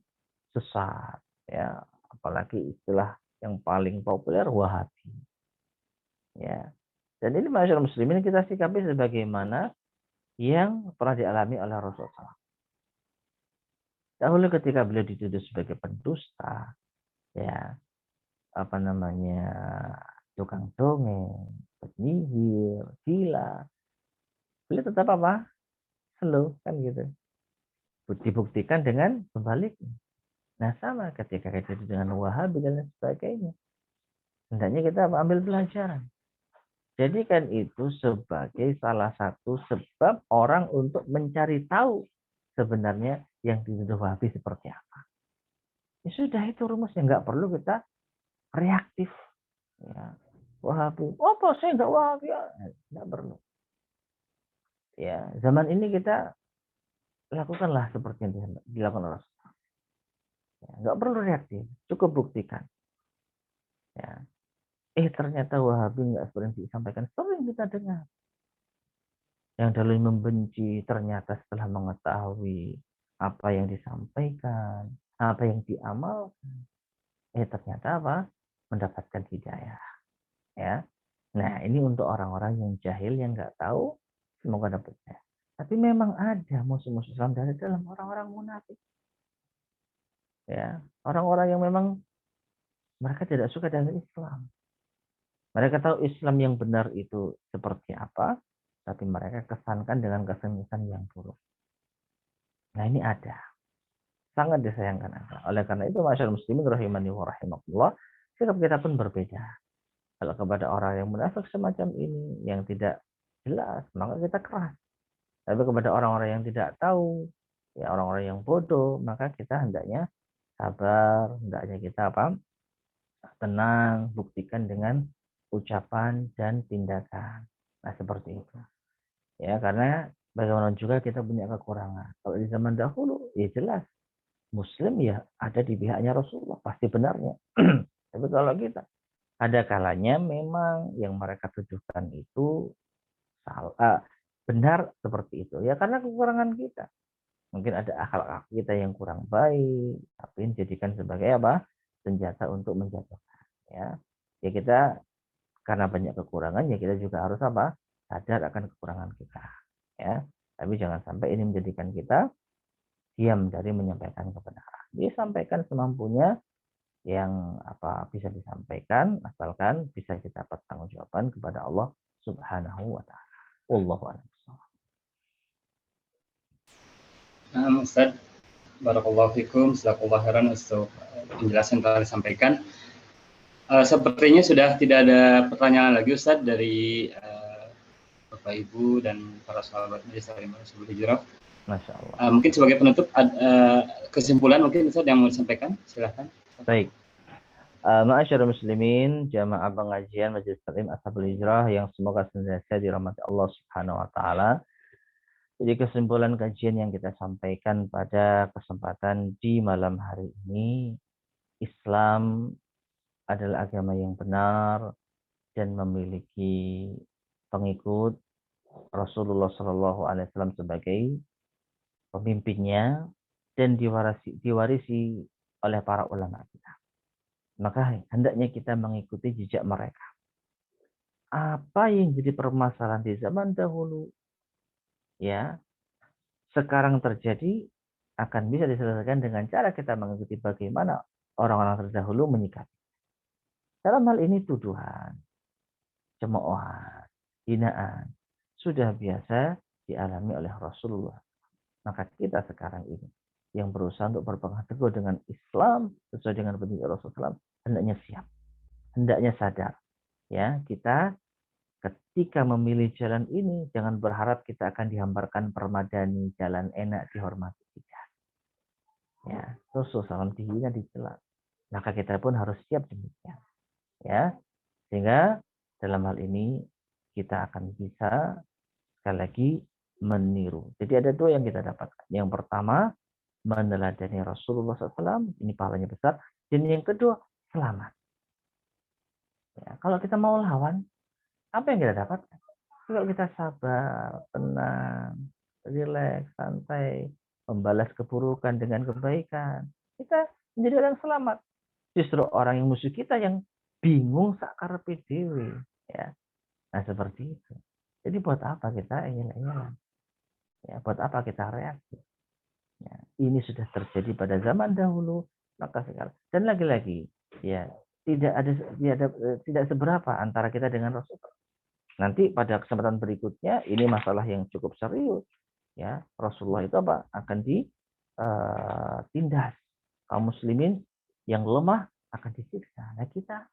sesat, ya, apalagi istilah yang paling populer Wahabi. Ya. Dan ini masyarakat muslimin kita sikapi sebagaimana yang pernah dialami oleh Rasulullah. Dahulu ketika beliau dituduh sebagai pendusta, ya, tukang dongeng, penyihir, gila, beliau tetap apa? Slow, kan gitu. Dibuktikan dengan membaliknya. Nah, sama ketika kita dengan Wahabi dan sebagainya. Hendaknya kita ambil pelajaran. Jadikan itu sebagai salah satu sebab orang untuk mencari tahu sebenarnya yang dituduh Wahabi seperti apa. Ya sudah, itu rumusnya, nggak perlu kita reaktif. Ya. Wahabi, apa saya nggak Wahabi? Nggak perlu. Ya, zaman ini kita lakukanlah seperti yang dilakukan oleh Rasulullah. Ya, nggak perlu reaktif, cukup buktikan. Ya. Ternyata Wahabi nggak seperti yang disampaikan. Sering kita dengar. Yang dulu membenci ternyata setelah mengetahui apa yang disampaikan, apa yang diamalkan, ternyata apa? Mendapatkan hidayah. Ya. Nah, ini untuk orang-orang yang jahil, yang nggak tahu, semoga dapat hidayah. Tapi memang ada musuh-musuh Islam dari dalam orang-orang munafik. Ya, orang-orang yang memang mereka tidak suka dengan Islam. Mereka tahu Islam yang benar itu seperti apa, tapi mereka kesankan dengan kesan-kesan yang buruk. Nah, ini ada. Sangat disayangkan ada. Oleh karena itu, masyarakat muslimin rahimani wa rahimakumullah, sikap kita pun berbeda. Kalau kepada orang yang munafik semacam ini, yang tidak jelas, maka kita keras. Tapi kepada orang-orang yang tidak tahu, ya orang-orang yang bodoh, maka kita hendaknya sabar, hendaknya kita apa? Tenang, buktikan dengan ucapan dan tindakan. Nah, seperti itu. Ya, karena bagaimana juga kita punya kekurangan. Kalau di zaman dahulu, ya jelas Muslim ya ada di pihaknya Rasulullah, pasti benarnya. Tapi kalau kita, ada kalanya memang yang mereka tujukan itu salah, benar seperti itu. Ya karena kekurangan kita. Mungkin ada akhlak kita yang kurang baik, tapi dijadikan sebagai apa? Senjata untuk menjatuhkan. Ya kita karena banyak kekurangan, ya kita juga harus apa? Sadar akan kekurangan kita. Ya, tapi jangan sampai ini menjadikan kita diam dari menyampaikan kebenaran. Disampaikan semampunya yang apa bisa disampaikan, asalkan bisa kita pertanggungjawaban kepada Allah Subhanahu wa taala. Wallahu a'lam. Nah, Ustaz, barakallahu fikum, jazakallahu khairan untuk penjelasan yang telah disampaikan. Sepertinya sudah tidak ada pertanyaan lagi, Ustaz, dari Bapak Ibu dan para sahabat majelis taklim hijrah. Masya Allah. Mungkin sebagai penutup, kesimpulan mungkin Ustaz yang mau disampaikan, silahkan. Baik. Ma'asyiral muslimin, jamaah pengajian Majelis Taklim Ashabul Hijrah yang semoga senantiasa dirahmati Allah Subhanahu wa taala. Jadi kesimpulan kajian yang kita sampaikan pada kesempatan di malam hari ini, Islam adalah agama yang benar dan memiliki pengikut Rasulullah Shallallahu Alaihi Wasallam sebagai pemimpinnya dan diwarisi oleh para ulama kita. Maka hendaknya kita mengikuti jejak mereka. Apa yang jadi permasalahan di zaman dahulu, ya, sekarang terjadi akan bisa diselesaikan dengan cara kita mengikuti bagaimana orang-orang terdahulu menyikapi. Dalam hal ini tuduhan, cemoohan, hinaan sudah biasa dialami oleh Rasulullah. Maka kita sekarang ini yang berusaha untuk berpegang teguh dengan Islam sesuai dengan petunjuk Rasulullah hendaknya siap, hendaknya sadar. Ya, kita ketika memilih jalan ini jangan berharap kita akan dihamparkan permadani, jalan enak dihormati tidak. Ya, Rasulullah SAW dihina dicela. Maka kita pun harus siap demikian. Ya, sehingga dalam hal ini kita akan bisa sekali lagi meniru. Jadi ada dua yang kita dapatkan. Yang pertama, meneladani Rasulullah SAW, ini pahalanya besar. Dan yang kedua, selamat. Ya, kalau kita mau lawan, apa yang kita dapatkan? Kalau kita sabar, tenang, rileks, santai, membalas keburukan dengan kebaikan, kita menjadi orang selamat. Justru orang yang musuh kita yang bingung sakarepe dhewe, ya. Nah, seperti itu. Jadi buat apa kita ingin-inginan? Ya, buat apa kita reaksi? Ya, ini sudah terjadi pada zaman dahulu, maka sekarang. Dan lagi-lagi, ya tidak seberapa antara kita dengan Rasulullah. Nanti pada kesempatan berikutnya, ini masalah yang cukup serius. Ya, Rasulullah itu apa? Akan ditindas. Kaum muslimin yang lemah akan disiksa. Nah, kita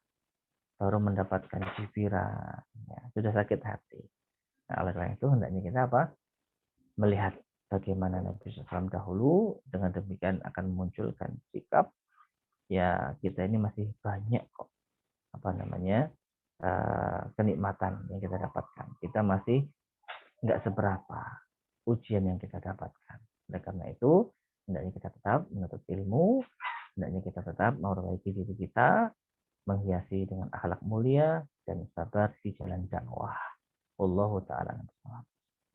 baru mendapatkan cibiran, ya, sudah sakit hati. Nah, oleh karena itu hendaknya kita apa? Melihat bagaimana Nabi SAW dahulu, dengan demikian akan memunculkan sikap, ya kita ini masih banyak kok, kenikmatan yang kita dapatkan. Kita masih nggak seberapa ujian yang kita dapatkan. Oleh karena itu, hendaknya kita tetap menuntut ilmu, hendaknya kita tetap memperbaiki diri kita, menghiasi dengan akhlak mulia, dan sabar di jalan dakwah. Wallahu ta'ala.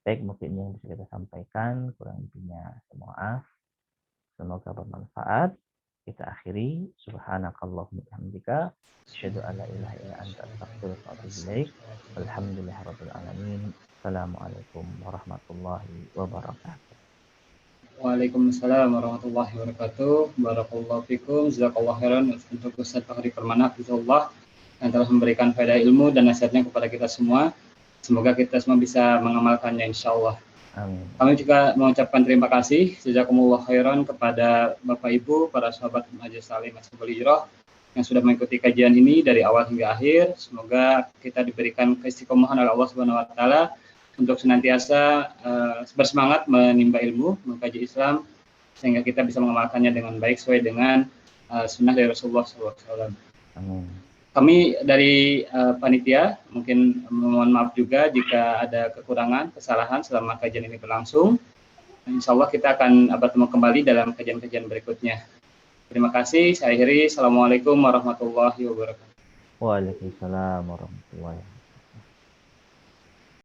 Baik, mungkin yang bisa kita sampaikan, kurang lebihnya maaf. Semoga bermanfaat. Kita akhiri. Subhanakallahumma bihamdika, asyhadu an la ilaha illa anta, astaghfiruka wa atubu ilaik. Walhamdulillahirabbil alamin. Assalamualaikum warahmatullahi wabarakatuh. Waalaikumsalam warahmatullahi wabarakatuh. Barakallahu fikum. Jazakallahu khairan untuk Ustaz Fahri Permana Hafizahullah yang telah memberikan faedah ilmu dan nasihatnya kepada kita semua. Semoga kita semua bisa mengamalkannya insyaallah. Amin. Kami juga mengucapkan terima kasih jazakumullah khairan kepada Bapak Ibu, para sahabat Majelis Taklim Ashabul Hijrah yang sudah mengikuti kajian ini dari awal hingga akhir. Semoga kita diberikan keistiqomahan oleh Allah Subhanahu wa taala untuk senantiasa bersemangat menimba ilmu, mengkaji Islam, sehingga kita bisa mengamalkannya dengan baik sesuai dengan sunnah dari Rasulullah SAW. Amin. Kami dari panitia mungkin mohon maaf juga jika ada kekurangan, kesalahan selama kajian ini berlangsung. Insya Allah kita akan bertemu kembali dalam kajian-kajian berikutnya. Terima kasih. Saya akhiri. Assalamualaikum warahmatullahi wabarakatuh. Waalaikumsalam warahmatullahi wabarakatuh.